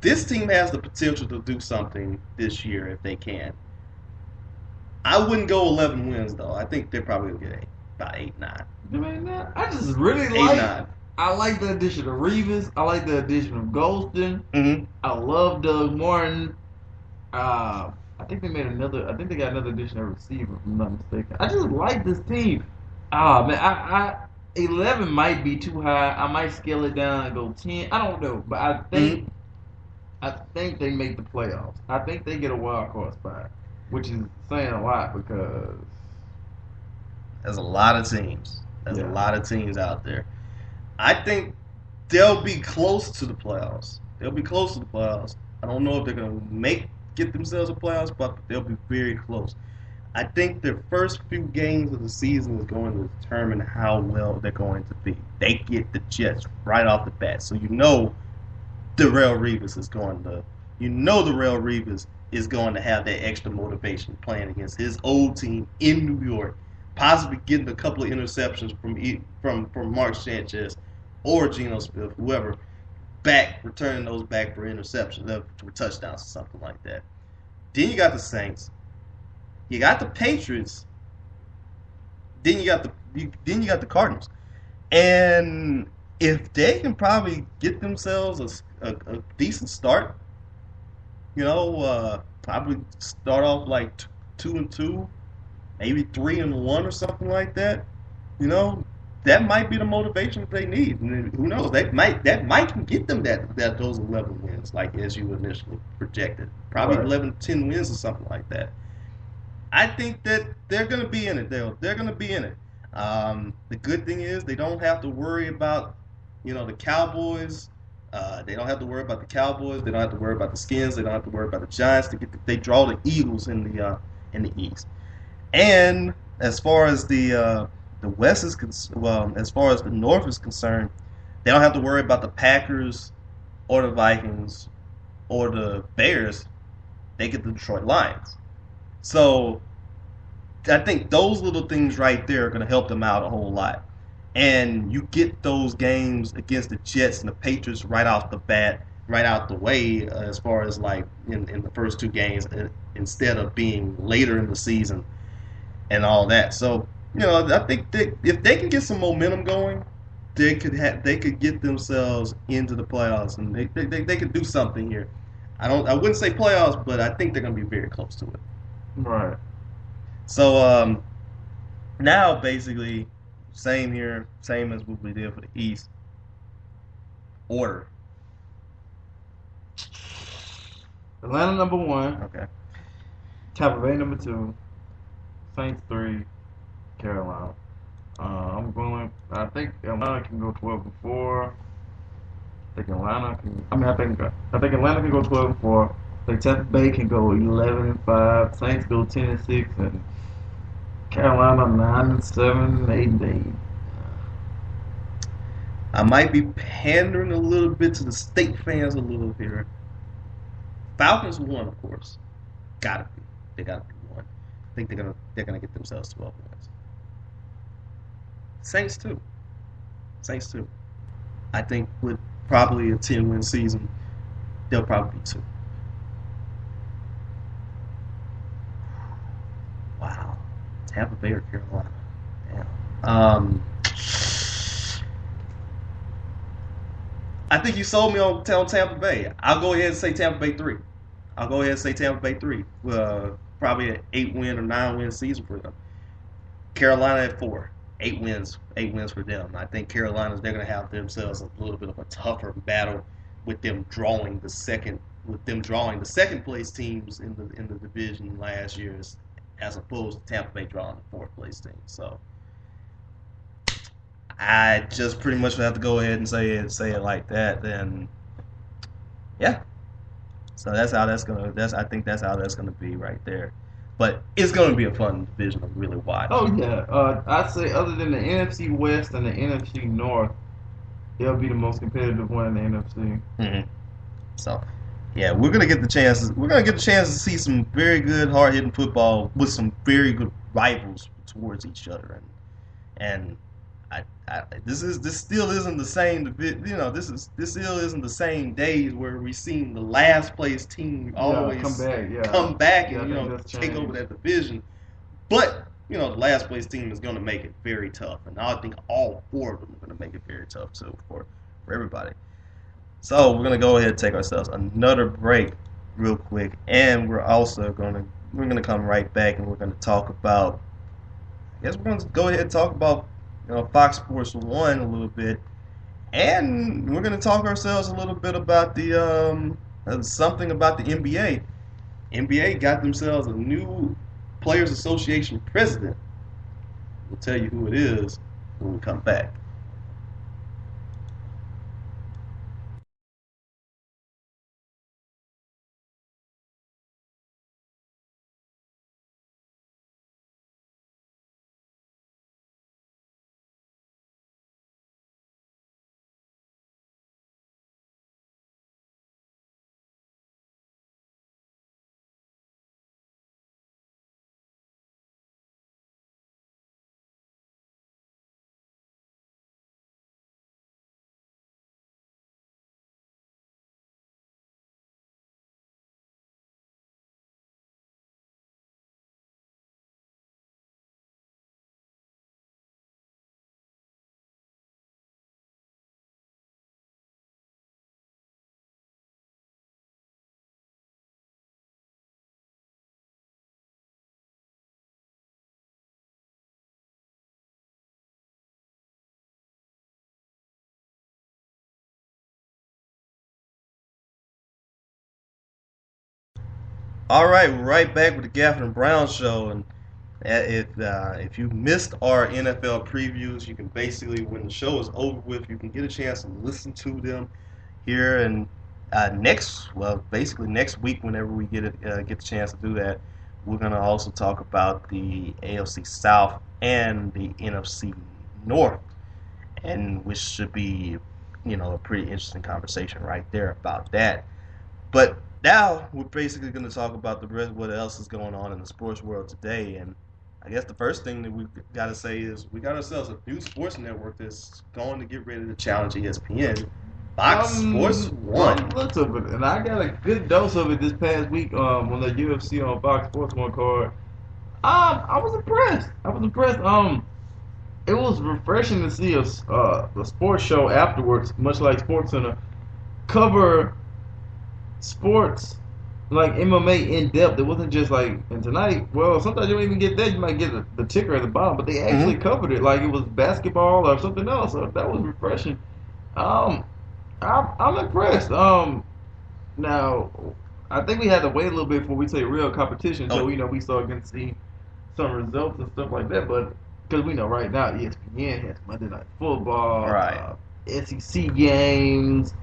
this team has the potential to do something this year if they can. I wouldn't go 11 wins though. I think they're probably gonna get about 8-9. I just really 8-9. I like the addition of Revis. I like the addition of Golston. Mm-hmm. I love Doug Martin. I think they got another addition of receiver, if I'm not mistaken. I just like this team. Man, 11 might be too high. I might scale it down and go 10. I don't know, but I think they make the playoffs. I think they get a wild card spot, which is saying a lot because there's a lot of teams. There's Yeah. a lot of teams out there. I think they'll be close to the playoffs. I don't know if they're going to get themselves a playoff spot, but they'll be very close. I think their first few games of the season is going to determine how well they're going to be. They get the Jets right off the bat, so you know Darrelle Revis is going to have that extra motivation playing against his old team in New York, possibly getting a couple of interceptions from Mark Sanchez or Geno Smith, whoever, returning those back for interceptions, for touchdowns or something like that. Then you got the Saints. You got the Patriots. Then you got the Cardinals. And if they can probably get themselves a decent start, you know, probably start off like 2-2, maybe 3-1 or something like that, you know, that might be the motivation that they need. And who knows? That might get them those 11 wins, like as you initially projected. Probably Right. 11-10 wins or something like that. I think that they're going to be in it. They're going to be in it. The good thing is they don't have to worry about, you know, the Cowboys. They don't have to worry about the Cowboys. They don't have to worry about the Skins. They don't have to worry about the Giants. They draw the Eagles in the East. And as far as the The West is well, as far as the North is concerned, they don't have to worry about the Packers or the Vikings or the Bears. They get the Detroit Lions. So I think those little things right there are going to help them out a whole lot. And you get those games against the Jets and the Patriots right off the bat, right out the way, as far as like in the first two games, instead of being later in the season and all that. So I think if they can get some momentum going, they could get themselves into the playoffs, and they could do something here. I wouldn't say playoffs, but I think they're going to be very close to it. Right. So now basically same here, same as what we did for the East. Order. Atlanta number 1. Okay. Tampa Bay number 2. Saints 3. Carolina. I think Atlanta can go 12-4. I think Atlanta can go 12-4. I think Tampa Bay can go 11-5. Saints go 10-6, and Carolina 9-7, 8-8. I might be pandering a little bit to the state fans a little here. Falcons won, of course. Gotta be. They gotta be one. I think they're gonna get themselves 12 wins. Saints too. I think with probably a 10-win season, they'll probably be 2. Wow. Tampa Bay or Carolina. Damn. I think you sold me on Tampa Bay. I'll go ahead and say Tampa Bay 3. Probably an 8-win or 9-win season for them. Carolina at 4. 8 wins for them. I think Carolina's they're going to have themselves a little bit of a tougher battle with them drawing the second place teams in the division last year, as opposed to Tampa Bay drawing the 4th place team. So I just pretty much have to go ahead and say it like that. Then yeah. So I think that's how that's gonna be right there. But it's gonna be a fun division to really watch. Oh yeah. I'd say other than the NFC West and the NFC North, it'll be the most competitive one in the NFC. Mm-hmm. So yeah, we're gonna get the chance to see some very good, hard hitting football with some very good rivals towards each other, and this still isn't the same. This still isn't the same days where we seen the last place team always come back and take over that division. But the last place team is going to make it very tough, and I think all 4 of them are going to make it very tough too for everybody. So we're going to go ahead and take ourselves another break real quick, and we're going to come right back, and we're going to talk about. I guess we're going to go ahead and talk about Fox Sports 1 a little bit, and we're going to talk ourselves a little bit about the something about the NBA. NBA got themselves a new Players Association president. We'll tell you who it is when we come back. All right, we're right back with the Gafford and Brown Show, and if you missed our NFL previews, you can basically, when the show is over with, you can get a chance to listen to them here and next week, whenever we get the chance to do that, We're going to also talk about the AFC South and the NFC North, and which should be, a pretty interesting conversation right there about that. But now we're basically going to talk about the rest of what else is going on in the sports world today. And I guess the first thing that we got to say is we got ourselves a new sports network that's going to get ready to challenge ESPN. Fox Sports 1. Lots of it, and I got a good dose of it this past week on the UFC on Fox Sports 1 card. I was impressed. It was refreshing to see the sports show afterwards, much like SportsCenter, cover sports like MMA in depth. It wasn't just like, and tonight, well, sometimes you don't even get that. You might get the ticker at the bottom, but they actually covered it like it was basketball or something else. So that was refreshing. I'm impressed. Now, I think we had to wait a little bit before we say real competition. So, we started going to see some results and stuff like that. But because we know right now ESPN has Monday Night Football, right. SEC games,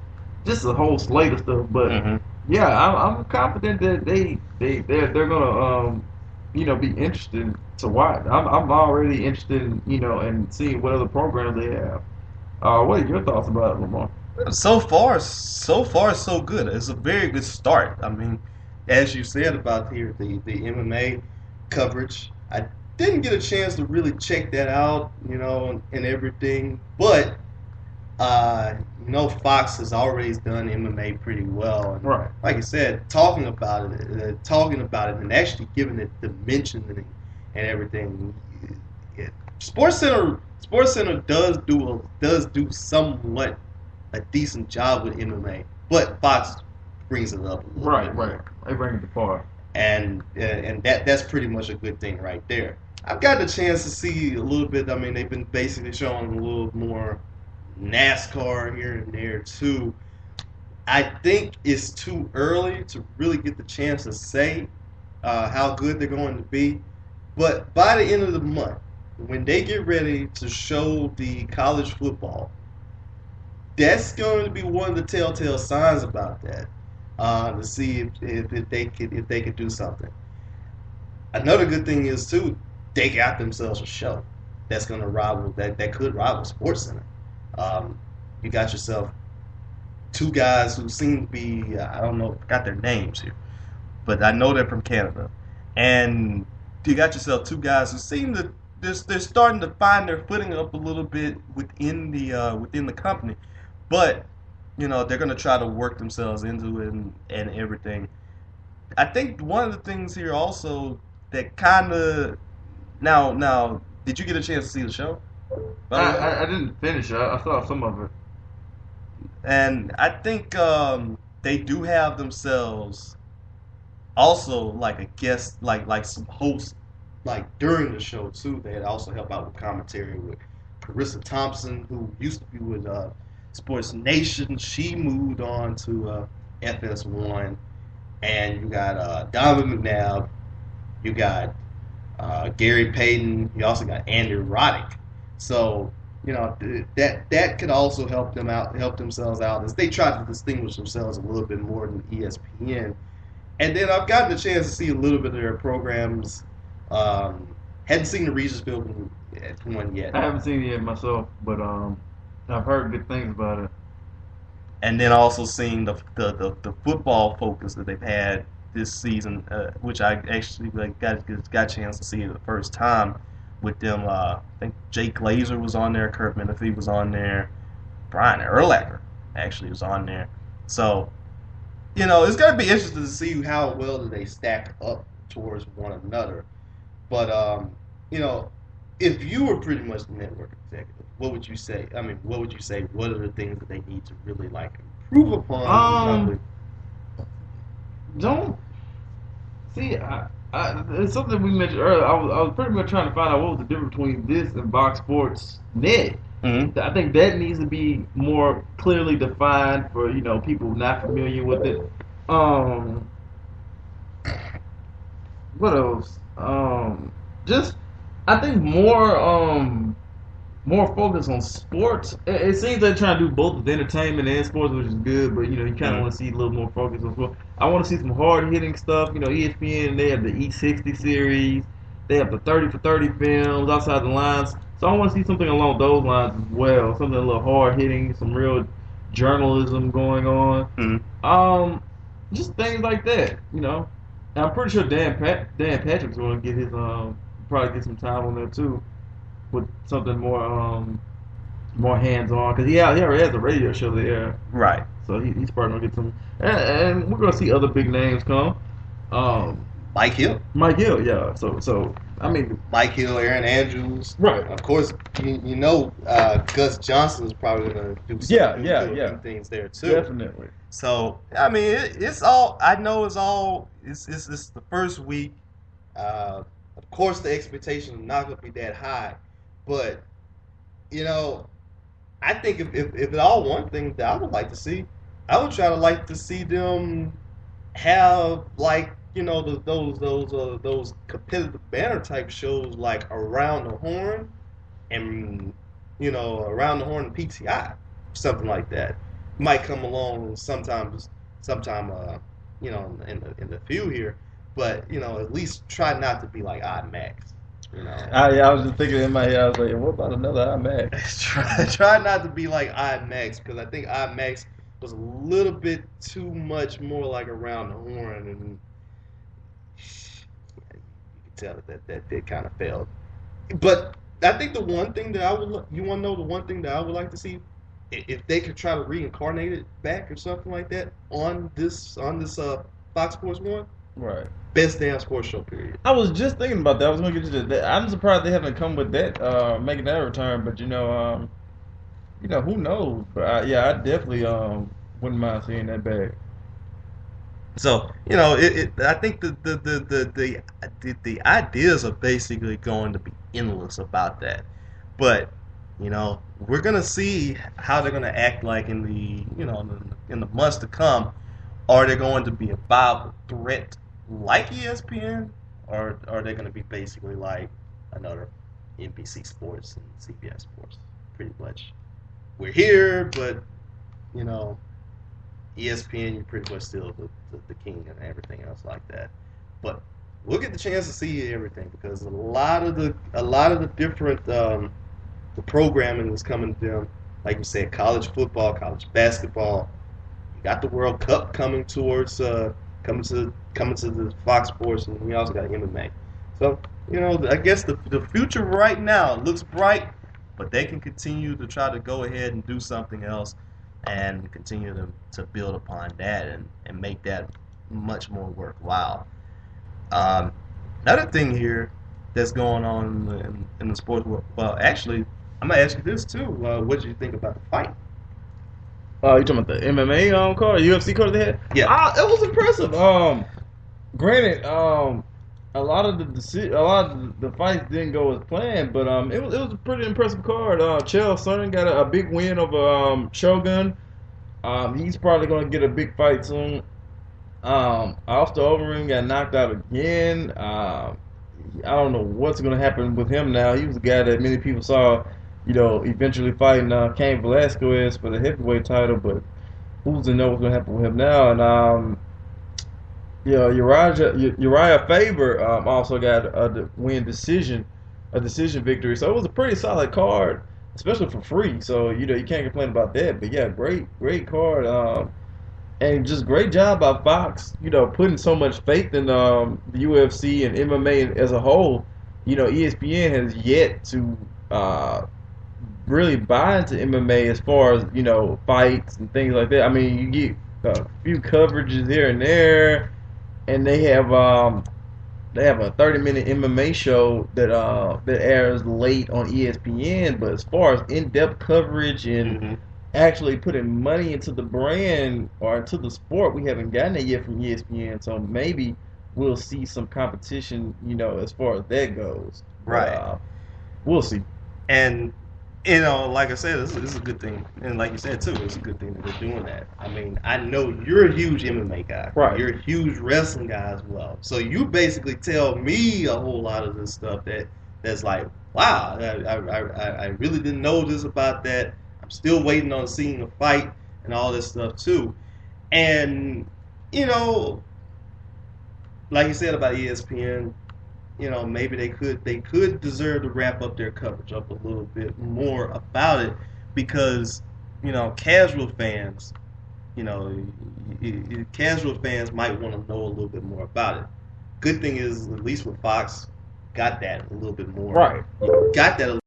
just a whole slate of stuff. But yeah, I'm confident that they're gonna be interested to watch. I'm already interested in in seeing what other programs they have. What are your thoughts about it, Lamar? So far, so good. It's a very good start. I mean, as you said about here, the MMA coverage, I didn't get a chance to really check that out, and everything. But, Fox has always done MMA pretty well. And right. Like you said, talking about it, and actually giving it dimension and everything. SportsCenter does do somewhat a decent job with MMA, but Fox brings it up a little bit more. They bring it to par, and that's pretty much a good thing right there. I've gotten a chance to see a little bit. I mean, they've been basically showing a little more NASCAR here and there too. I think it's too early to really get the chance to say how good they're going to be, but by the end of the month, when they get ready to show the college football, that's going to be one of the telltale signs about that, to see if they could do something. Another good thing is too, they got themselves a show that's going to rival that could rival SportsCenter. You got yourself two guys who seem to be, I don't know, got their names here, but I know they're from Canada, and you got yourself two guys who seem to they're starting to find their footing up a little bit within the company. But, they're going to try to work themselves into it and everything. I think one of the things here also that kind of... Now, did you get a chance to see the show? I didn't finish it. I saw some of it. And I think they do have themselves also like a guest, like some hosts, like during the show too. They also help out with commentary with Carissa Thompson, who used to be with Sports Nation. She moved on to FS1, and you got Donovan McNabb, you got Gary Payton, you also got Andy Roddick. So that could also help themselves out as they try to distinguish themselves a little bit more than ESPN. And then I've gotten a chance to see a little bit of their programs. Hadn't seen the Regis Building one yet. I haven't seen it yet myself, but I've heard good things about it. And then also seeing the football focus that they've had this season, which I actually got a chance to see it the first time with them. I think Jake Glazer was on there, Kurt Menefee was on there, Brian Urlacher actually was on there. So, it's going to be interesting to see how well do they stack up towards one another. But, if you were pretty much the network executive, what would you say? I mean, what would you say? What are the things that they need to really improve upon? Don't see. It's something we mentioned earlier. I was pretty much trying to find out what was the difference between this and Fox Sports Net. Mm-hmm. I think that needs to be more clearly defined for people not familiar with it. What else? Just I think more more focus on sports. It seems they're trying to do both the entertainment and sports, which is good. But you know, you kind of want to see a little more focus on sports. I want to see some hard hitting stuff. You know, ESPN, they have the E60 series, they have the 30 for 30 films outside the lines. So I want to see something along those lines as well. Something a little hard hitting, some real journalism going on. Just things like that. You know, and I'm pretty sure Dan Patrick's going to get his probably get some time on there too. With something more hands-on, because he already has a radio show there. Right. So he's probably gonna get some, and we're gonna see other big names come. Mike Hill. Yeah. So I mean, Mike Hill, Aaron Andrews. Right. Of course, you know, Gus Johnson is probably gonna do some things there too. Definitely. So I mean, it's all. I know it's all. It's the first week. Of course, the expectations are not gonna be that high. But, you know, I think if at all one thing that I would like to see, I would like to see them have, like, you know, those competitive banner type shows like Around the Horn and, you know, Around the Horn and PTI, something like that. Might come along sometime, you know, in the few here, but, you know, at least try not to be like Odd Max. You know. I was just thinking in my head, I was like, what about another IMAX? Try not to be like IMAX, because I think IMAX was a little bit too much more like Around the Horn, and you can tell that kind of failed. But I think the one thing that you want to know, the one thing that I would like to see, if they could try to reincarnate it back or something like that on this Fox Sports 1. Right. Best damn sports show, period. I was just thinking about that. I was going to get to that. I'm surprised they haven't come with that, making that a return. But, you know, who knows? But, I definitely wouldn't mind seeing that back. So, you know, I think the ideas are basically going to be endless about that. But, you know, we're going to see how they're going to act like in the months to come. Are they going to be a viable threat like ESPN, or are they going to be basically like another NBC Sports and CBS Sports? Pretty much, we're here, but, you know, ESPN, you're pretty much still the king and everything else like that. But we'll get the chance to see everything, because a lot of the different the programming is coming to them. Like you said, college football, college basketball. You got the World Cup coming towards coming to the Fox Sports, and we also got MMA. So, you know, I guess the future right now looks bright, but they can continue to try to go ahead and do something else and continue to build upon that and make that much more worthwhile. Another thing here that's going on in the sports world, well, actually, I'm going to ask you this too. What did you think about the fight? You talking about the MMA card, UFC card they had? Yeah. It was impressive. Granted, a lot of the fights didn't go as planned, but it was a pretty impressive card. Chael Sonnen got a big win over Shogun. He's probably gonna get a big fight soon. Austin Overeem got knocked out again. I don't know what's gonna happen with him now. He was a guy that many people saw, you know, eventually fighting Cain Velasquez for the heavyweight title, but who's to know what's gonna happen with him now? And Uriah Faber also got a decision victory. So it was a pretty solid card, especially for free. So, you know, you can't complain about that. But yeah, great card. And just great job by Fox, you know, putting so much faith in the UFC and MMA as a whole. You know, ESPN has yet to really buy into MMA as far as, you know, fights and things like that. I mean, you get a few coverages here and there. And they have a 30-minute MMA show that airs late on ESPN. But as far as in-depth coverage and actually putting money into the brand or into the sport, we haven't gotten it yet from ESPN. So maybe we'll see some competition, you know, as far as that goes. Right. But, we'll see. And, you know, like I said, this is a good thing. And like you said, too, it's a good thing that they're doing that. I mean, I know you're a huge MMA guy. Right. You're a huge wrestling guy as well. So you basically tell me a whole lot of this stuff that's like, wow, I really didn't know this about that. I'm still waiting on seeing the fight and all this stuff too. And you know, like you said about ESPN, you know, maybe they could deserve to wrap up their coverage up a little bit more about it because you know casual fans, you know, casual fans might want to know a little bit more about it. Good thing is at least with Fox, got that a little bit more. Right. You got that.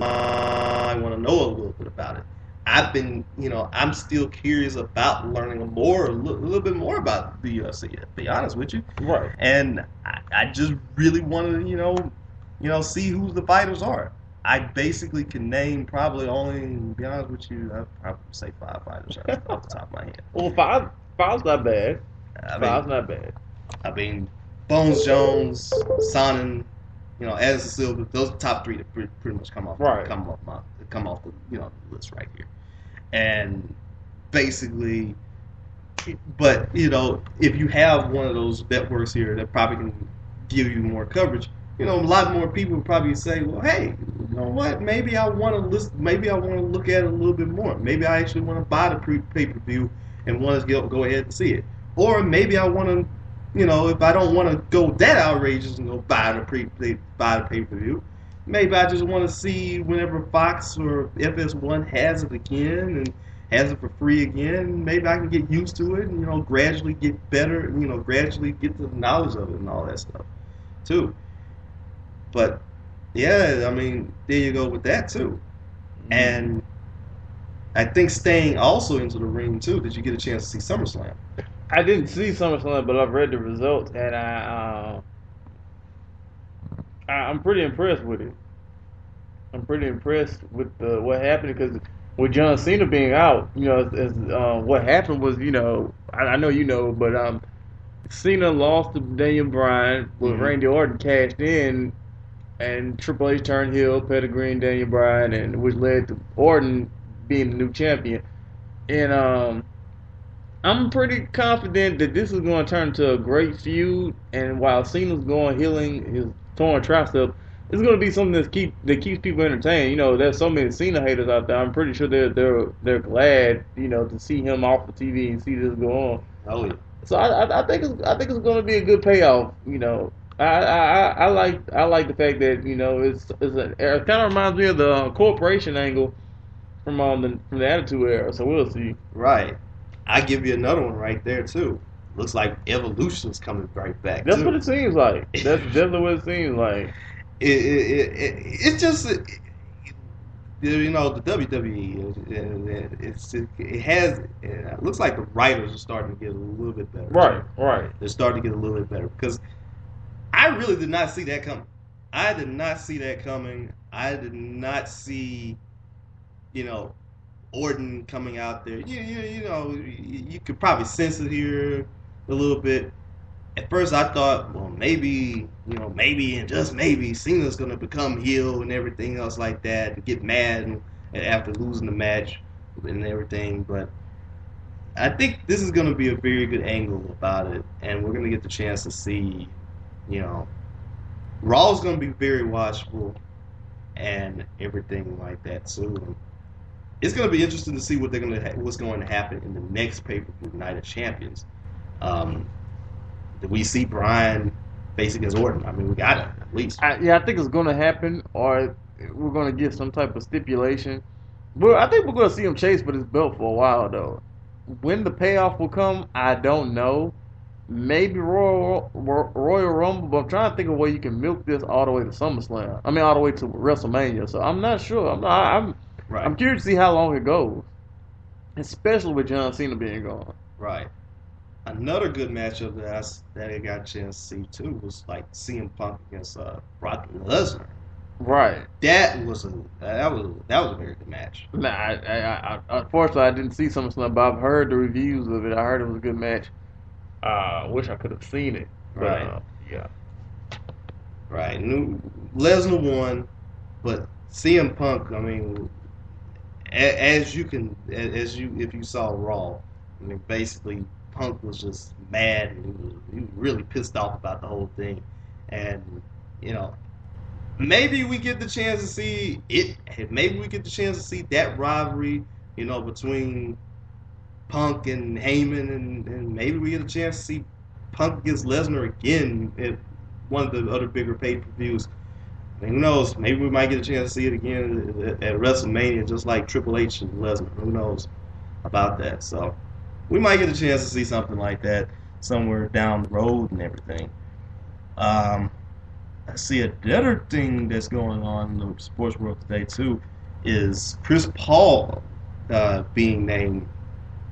I want to know a little bit about it. I've been, you know, I'm still curious about learning a little bit more about the UFC. To be honest with you, Right. and I just really want to, see who the fighters are. I basically can name probably only, to be honest with you, I'd probably say 5 fighters off the top of my head. Well, five's not bad. Five's not bad. I mean, Bones Jones, Sonnen, Anderson Silva, those are the top 3 that pretty much come off the list right here. And basically, but if you have one of those networks here that probably can give you more coverage, a lot more people would probably say, well, hey, you know what? Maybe I want to listen. Maybe I want to look at it a little bit more. Maybe I actually want to buy the pay-per-view and want to go ahead and see it. Or maybe I want to, if I don't want to go that outrageous and go buy the pay-per-view, maybe I just want to see whenever Fox or FS1 has it again and has it for free again. Maybe I can get used to it and gradually get better. Gradually get the knowledge of it and all that stuff too. But yeah, I mean, there you go with that too. Mm-hmm. And I think staying also into the ring too. Did you get a chance to see SummerSlam? I didn't see SummerSlam, but I've read the results, and I'm pretty impressed with it. I'm pretty impressed with what happened because with John Cena being out, what happened was, I know but Cena lost to Daniel Bryan, but mm-hmm. Randy Orton cashed in, and Triple H turned heel, pedigreeing Daniel Bryan, and which led to Orton being the new champion. And I'm pretty confident that this is going to turn into a great feud. And while Cena's healing his torn tricep, it's going to be something that keeps people entertained. There's so many Cena haters out there. I'm pretty sure they're glad to see him off the TV and see this go on. Oh yeah. So I think it's going to be a good payoff. I like the fact that it kind of reminds me of the corporation angle from the Attitude Era. So we'll see. Right. I give you another one right there too. Looks like Evolution's coming right back. That's too. what it seems like. That's definitely what it seems like. It's just the WWE. It looks like the writers are starting to get a little bit better. Right. They're starting to get a little bit better because I really did not see that coming. I did not see Orton coming out there. You could probably sense it here a little bit. At first I thought, well, maybe and just maybe Cena's going to become heel and everything else like that and get mad after losing the match and everything. But I think this is going to be a very good angle about it, and we're going to get the chance to see, Raw's going to be very watchable and everything like that too. It's going to be interesting to see what's going to happen in the next pay-per-view, Night of Champions. Do we see Bryan facing as Orton? I mean, we got it at least. I think it's going to happen, or we're going to get some type of stipulation. But I think we're going to see him chase for this belt for a while, though. When the payoff will come, I don't know. Maybe Royal Rumble, but I'm trying to think of a way you can milk this all the way to SummerSlam. I mean, all the way to WrestleMania. So I'm not sure. I'm curious to see how long it goes, especially with John Cena being gone. Right. Another good matchup that I got a chance to see too was like CM Punk against Brock Lesnar. Right. That was a very good match. Nah, I unfortunately I didn't see SummerSlam, but I've heard the reviews of it. I heard it was a good match. Wish I could have seen it. But, right. Yeah. Right. Lesnar won, but CM Punk, I mean, if you saw Raw, I mean, basically Punk was just mad and he was really pissed off about the whole thing, and maybe we get the chance to see it. Maybe we get the chance to see that rivalry, between Punk and Heyman, and maybe we get a chance to see Punk against Lesnar again at one of the other bigger pay-per-views. Who knows? Maybe we might get a chance to see it again at WrestleMania, just like Triple H and Lesnar. Who knows about that? So we might get a chance to see something like that somewhere down the road and everything. I see another thing that's going on in the sports world today too is Chris Paul being named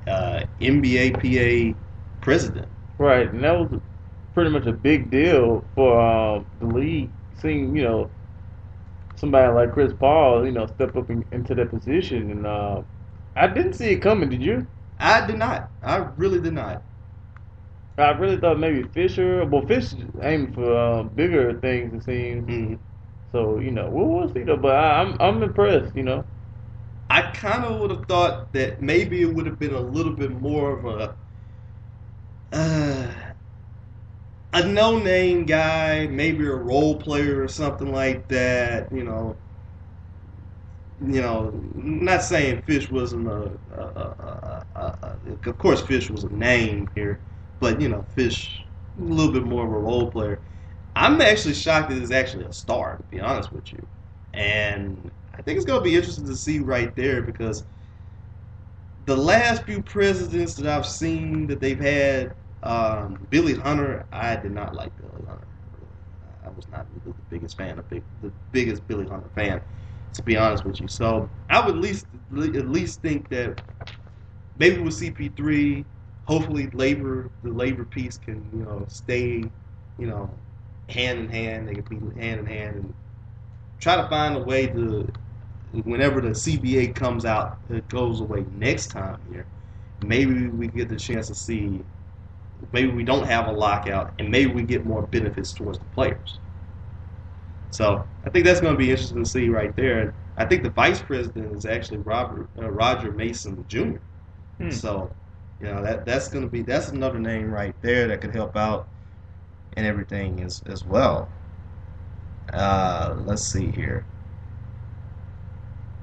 NBA PA president. Right, and that was pretty much a big deal for the league. Seeing somebody like Chris Paul, step up into that position, and I didn't see it coming. Did you? I did not. I really did not. I really thought maybe Fisher. Well, Fish aimed for bigger things, it seems. Mm-hmm. So we'll see though. But I'm impressed. I kind of would have thought that maybe it would have been a little bit more of a no-name guy, maybe a role player or something like that. Not saying Fish wasn't of course Fish was a name here, but Fish a little bit more of a role player. I'm actually shocked that it's actually a star, to be honest with you, and I think it's going to be interesting to see right there, because the last few presidents that I've seen that they've had, Billy Hunter, I did not like Billy Hunter. I was not the biggest fan, the biggest Billy Hunter fan, to be honest with you. So I would at least think that maybe with CP3, hopefully the labor piece can stay hand in hand. They can be hand in hand and try to find a way to, whenever the CBA comes out, it goes away next time here, maybe we get the chance to see, maybe we don't have a lockout, and maybe we get more benefits towards the players. So I think that's going to be interesting to see right there. And I think the vice president is actually Roger Mason Jr. So that's another name right there that could help out and everything as well. Let's see here.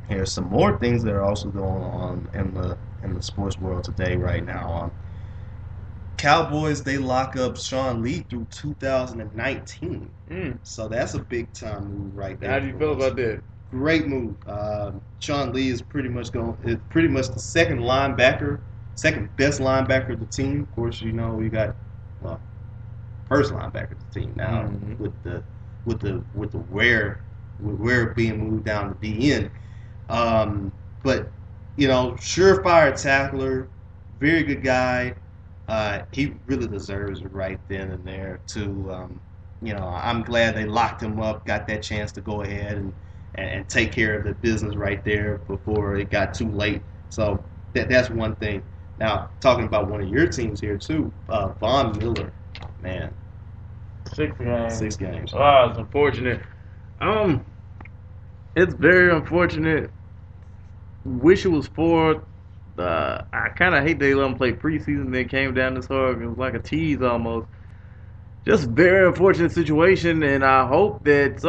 Here's some more things that are also going on in the sports world today right now. Cowboys, they lock up Sean Lee through 2019. So that's a big time move right there. How do you feel about that? Great move. Sean Lee is pretty much the second best linebacker of the team. Of course, you got first linebacker of the team now with the Ware being moved down to DN. But surefire tackler, very good guy. He really deserves it right then and there too. I'm glad they locked him up, got that chance to go ahead and take care of the business right there before it got too late. So that's one thing. Now, talking about one of your teams here too, Von Miller, man. 6 games. 6 games. Wow, it's unfortunate. It's very unfortunate. Wish it was 4. I kind of hate they let them play preseason. They came down this hard. It was like a tease almost. Just very unfortunate situation, and I hope that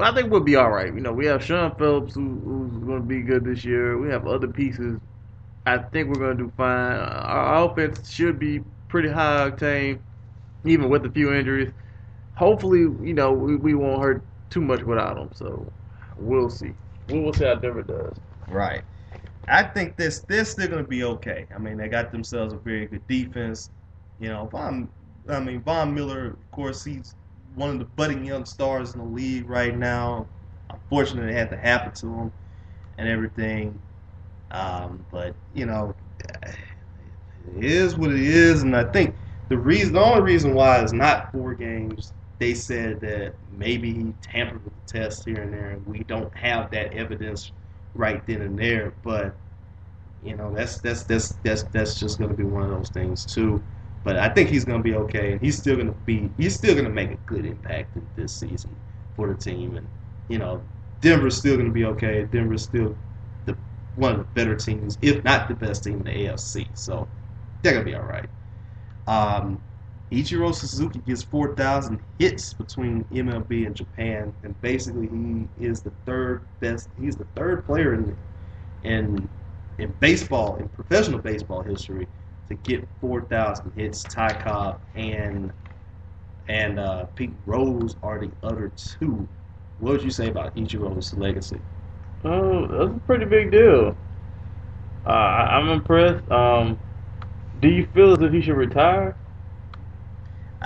I think we'll be all right. We have Sean Phillips who's going to be good this year. We have other pieces. I think we're going to do fine. Our offense should be pretty high octane, even with a few injuries. Hopefully, we won't hurt too much without them. So we'll see. We'll see how Denver does. Right. I think they're still going to be okay. I mean, they got themselves a very good defense. Von Miller, of course, he's one of the budding young stars in the league right now. Unfortunately, it had to happen to him and everything. But it is what it is, and I think the only reason why it's not 4 games, they said that maybe he tampered with the test here and there, and we don't have that evidence right then and there. But that's just going to be one of those things too. But I think he's going to be okay, and he's still going to make a good impact in this season for the team. And Denver's still going to be okay. Denver's still one of the better teams, if not the best team in the AFC. So they're going to be all right. Ichiro Suzuki gets 4,000 hits between MLB and Japan, and basically he is the third best. He's the third player in baseball, in professional baseball history, to get 4,000 hits. Ty Cobb and Pete Rose are the other two. What would you say about Ichiro's legacy? That's a pretty big deal. I'm impressed. Do you feel as if he should retire?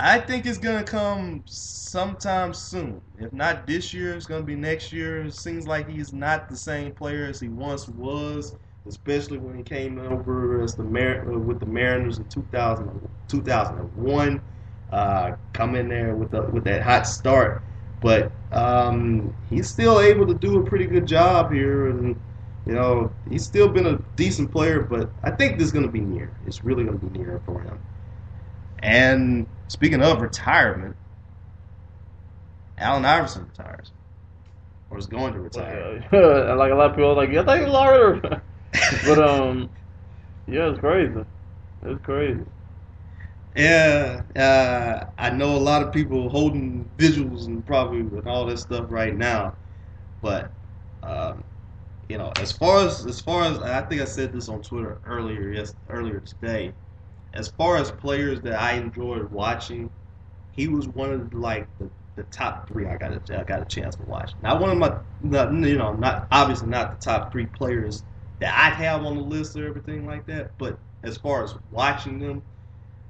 I think it's gonna come sometime soon. If not this year, it's gonna be next year. It seems like he's not the same player as he once was, especially when he came over as with the Mariners in 2001. Come in there with that hot start, but he's still able to do a pretty good job here, and he's still been a decent player. But I think this is gonna be near. It's really gonna be near for him. And speaking of retirement, Allen Iverson retires, or is going to retire. Like a lot of people are like, yeah, I think he's already. But yeah, it's crazy. It's crazy. Yeah, I know a lot of people holding visuals and probably with all this stuff right now, but as far as I think I said this on Twitter earlier today. As far as players that I enjoyed watching, he was one of the top three I got a chance to watch. Not one of my, not obviously not the top three players that I'd have on the list or everything like that. But as far as watching them,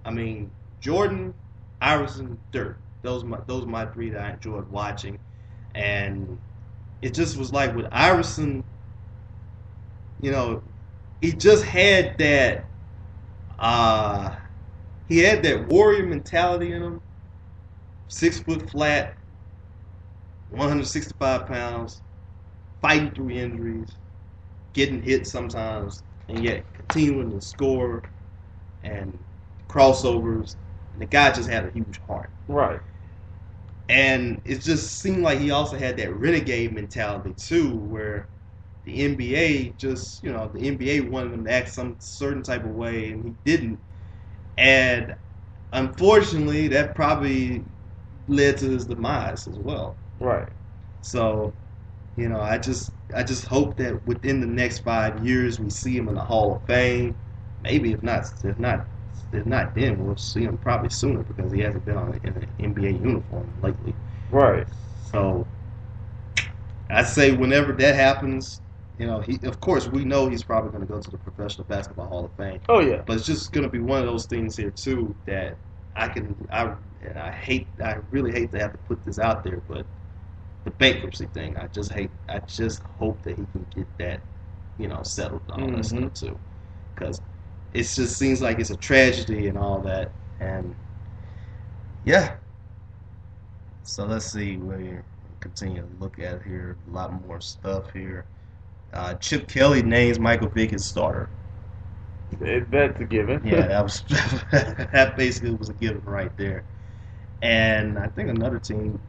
I mean, Jordan, Iverson, Dirk. Those are my three that I enjoyed watching, and it just was like with Iverson, he just had that. He had that warrior mentality in him. 6 foot flat, 165 pounds, fighting through injuries, getting hit sometimes, and yet continuing to score and crossovers. And the guy just had a huge heart. Right. And it just seemed like he also had that renegade mentality too, where the NBA the NBA wanted him to act some certain type of way, and he didn't. And unfortunately, that probably led to his demise as well. Right. So, I just hope that within the next 5 years we see him in the Hall of Fame. Maybe if not then, we'll see him probably sooner because he hasn't been in an NBA uniform lately. Right. So, I say whenever that happens. Of course, we know he's probably going to go to the Professional Basketball Hall of Fame. Oh yeah. But it's just going to be one of those things here too that I really hate to have to put this out there, but the bankruptcy thing, I just hope that he can get that, settled and all that stuff too, because it just seems like it's a tragedy and all that, and yeah. So let's see, we continue to look at here a lot more stuff here. Chip Kelly names Michael Vick his starter. That's a given. Yeah, that basically was a given right there. And I think another team,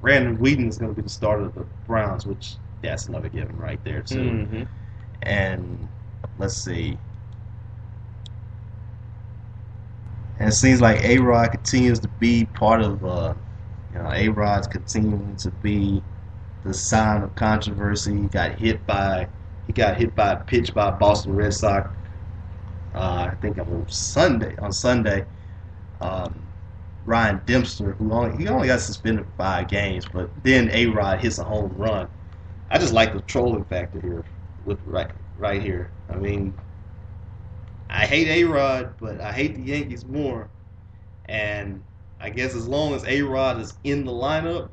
Brandon Whedon is going to be the starter of the Browns, which that's another given right there too. Mm-hmm. And let's see. And it seems like A-Rod continues to be part of, A-Rod's continuing to be the sign of controversy. He got hit by a pitch by Boston Red Sox. I think on Sunday. Ryan Dempster, who only got suspended for 5 games, but then A-Rod hits a home run. I just like the trolling factor here with right here. I mean, I hate A-Rod, but I hate the Yankees more. And I guess as long as A-Rod is in the lineup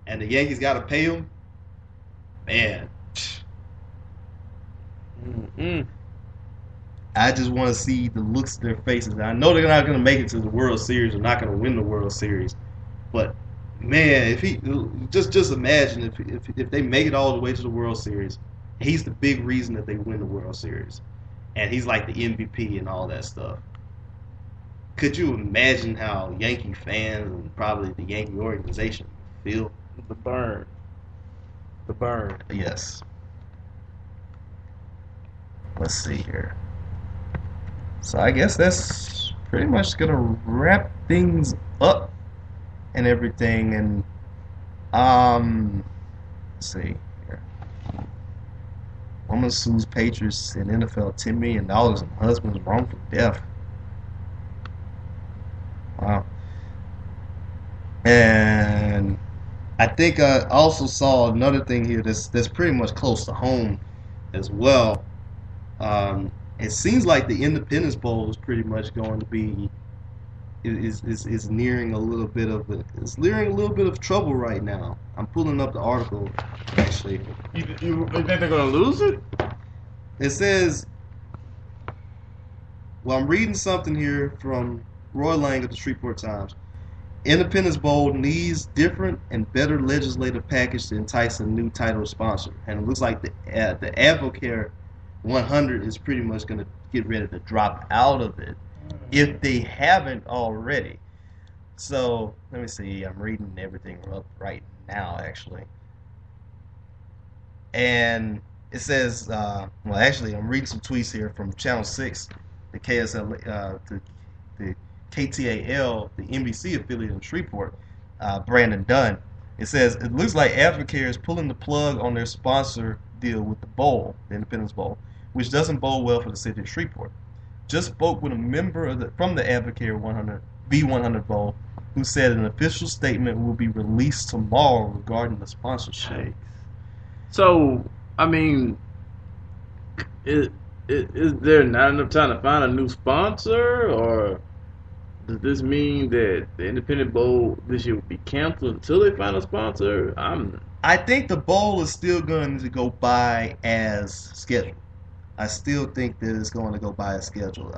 and the Yankees got to pay him, man. I just want to see the looks in their faces. I know they're not going to make it to the World Series. They're not going to win the World Series. But, man, if he just imagine if they make it all the way to the World Series, he's the big reason that they win the World Series. And he's like the MVP and all that stuff. Could you imagine how Yankee fans and probably the Yankee organization feel? The burn. Yes. Let's see here. So I guess that's pretty much gonna wrap things up and everything. And let's see here. Woman sues Patriots and NFL $10 million and husband's wrongful death. Wow. And I think I also saw another thing here that's pretty much close to home as well. It seems like the Independence Bowl is pretty much going to be is nearing a little bit of trouble right now. I'm pulling up the article actually. You think they're gonna lose it? It says, well, I'm reading something here from Roy Lang of the Shreveport Times. Independence Bowl needs different and better legislative package to entice a new title sponsor, and it looks like the Advocare 100 is pretty much going to get ready to drop out of it if they haven't already. So let me see. I'm reading everything up right now, actually, and it says, well, actually, I'm reading some tweets here from Channel 6, the KSL, the KTAL, the NBC affiliate in Shreveport, Brandon Dunn. It says, it looks like Advocare is pulling the plug on their sponsor deal with the bowl, the Independence Bowl, which doesn't bode well for the city of Shreveport. Just spoke with a member from the Advocare B100 Bowl who said an official statement will be released tomorrow regarding the sponsorship. So, I mean, is there not enough time to find a new sponsor, or does this mean that the Independent Bowl this year will be canceled until they find a sponsor? I think the bowl is still going to go by as scheduled. I still think that it's going to go by as scheduled.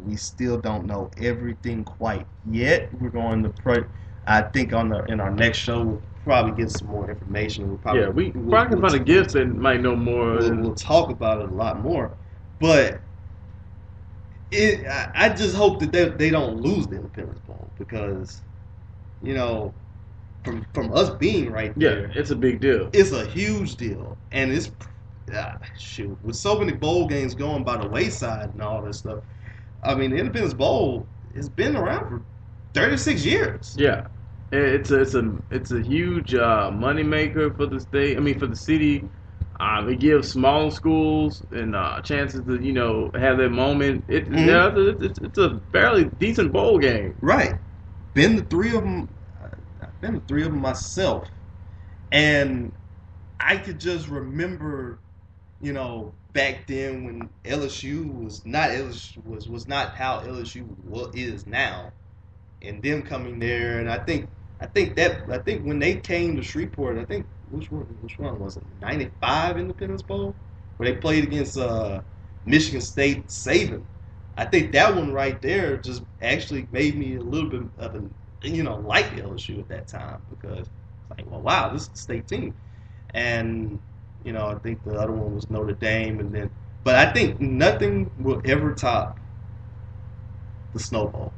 We still don't know everything quite yet. We're going to I think in our next show we'll probably get some more information. We can find a guest that might know more. We'll talk about it a lot more, but I just hope that they don't lose the Independence Bowl, because, you know, from us being right there, it's a big deal. It's a huge deal, and it's with so many bowl games going by the wayside and all this stuff. I mean, the Independence Bowl has been around for 36 years. Yeah, it's a huge moneymaker for the state. I mean, for the city. It gives small schools and chances to have that moment. It's a fairly decent bowl game. Right. Been to three of them. I've been to three of them myself, and I could just remember, back then when LSU was not how LSU is now, and them coming there, and I think when they came to Shreveport, I think which one was it? 95 Independence Bowl, where they played against Michigan State Saban. I think that one right there just actually made me a little bit of like LSU at that time, because it's like, well, wow, this is the state team. And I think the other one was Notre Dame, but I think nothing will ever top the Snow Bowl.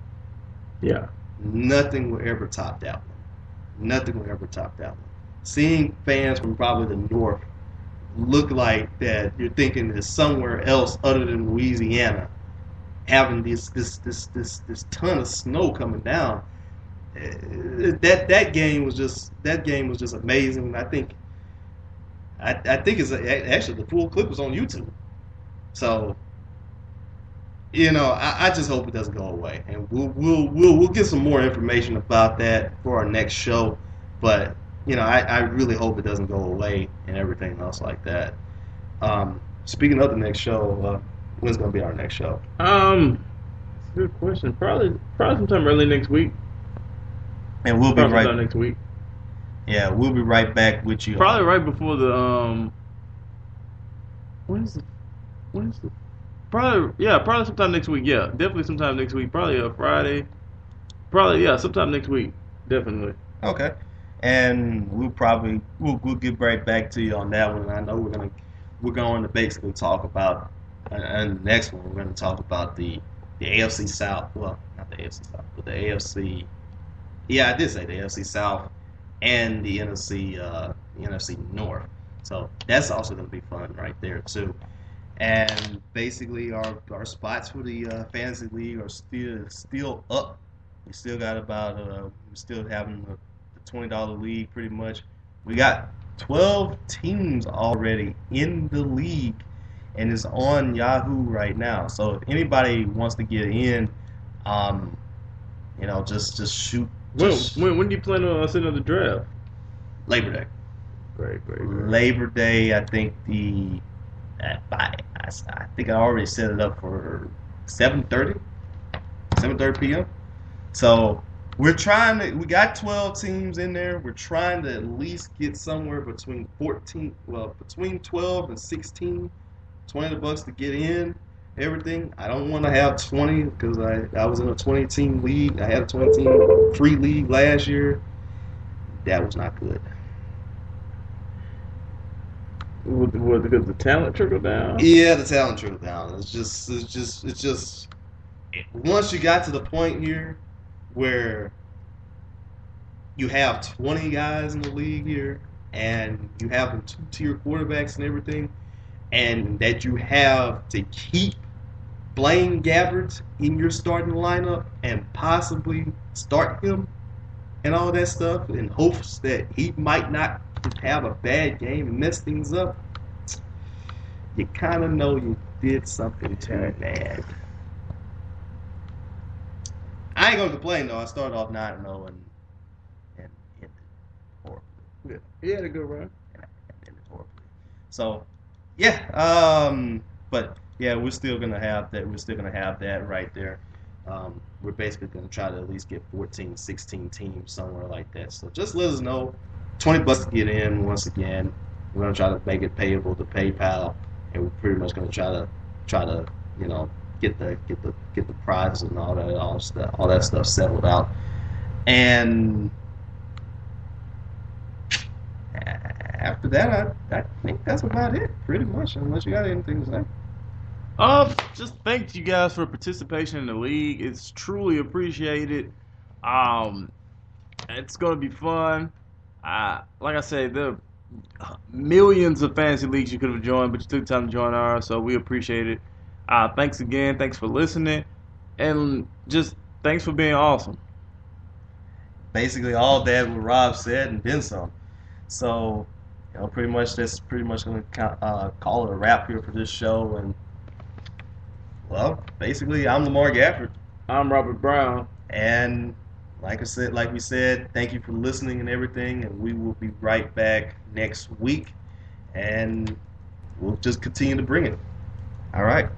Yeah. Nothing will ever top that one. Nothing will ever top that one. Seeing fans from probably the north look like that you're thinking is somewhere else other than Louisiana, having this ton of snow coming down. That game was just amazing. I think it's actually the full clip was on YouTube. So I just hope it doesn't go away, and we'll get some more information about that for our next show. But I really hope it doesn't go away and everything else like that. Speaking of the next show, when's going to be our next show? That's a good question. Probably sometime early next week. And we'll be right next week. Yeah, we'll be right back with you. Probably right before the probably sometime next week. Yeah, definitely sometime next week. Probably a Friday. Sometime next week. Definitely. Okay. And we'll get right back to you on that one. I know we're going to basically talk about, and the next one we're going to talk about the AFC South. Well, not the AFC South, but the AFC. Yeah, I did say the AFC South and the NFC North. So that's also going to be fun right there too. And basically, our spots for the fantasy league are still up. We still got about we're still having the $20 league pretty much. We got 12 teams already in the league, and it's on Yahoo right now. So if anybody wants to get in, just shoot. When do you plan on setting up the draft? Labor Day. Great. Labor Day. I think I think I already set it up for 7:30 p.m. So we got 12 teams in there. We're trying to at least get somewhere between 12 and 16, $20 to get in everything. I don't want to have 20 because I was in a 20-team league. I had a 20-team free league last year. That was not good. Because the talent trickled down? Yeah, the talent trickled down. It's just once you got to the point here where you have 20 guys in the league here and you have them 2-tier quarterbacks and everything, and that you have to keep Blaine Gabbert in your starting lineup and possibly start him and all that stuff in hopes that he might not have a bad game and mess things up, you kind of know you did something too bad. I ain't gonna complain though. I started off 9-0 and ended horribly. Yeah, he had a good run. And ended horribly. So, yeah. But yeah, we're still gonna have that. We're still gonna have that right there. We're basically gonna try to at least get 14, 16 teams somewhere like that. So just let us know. $20 to get in. Once again, we're gonna try to make it payable to PayPal, and we're pretty much gonna try to get the prizes and all that stuff settled out. And after that, I think that's about it, pretty much. Unless you got anything to say. Just thank you guys for participation in the league. It's truly appreciated. It's gonna be fun. Like I said, there are millions of fantasy leagues you could have joined, but you took time to join ours, so we appreciate it. Thanks again. Thanks for listening, and just thanks for being awesome. Basically, all that what Rob said and then some. So, pretty much that's pretty much going to call it a wrap here for this show. And well, basically, I'm Lamar Gafford. I'm Robert Brown, and like we said, thank you for listening and everything, and we will be right back next week, and we'll just continue to bring it. All right.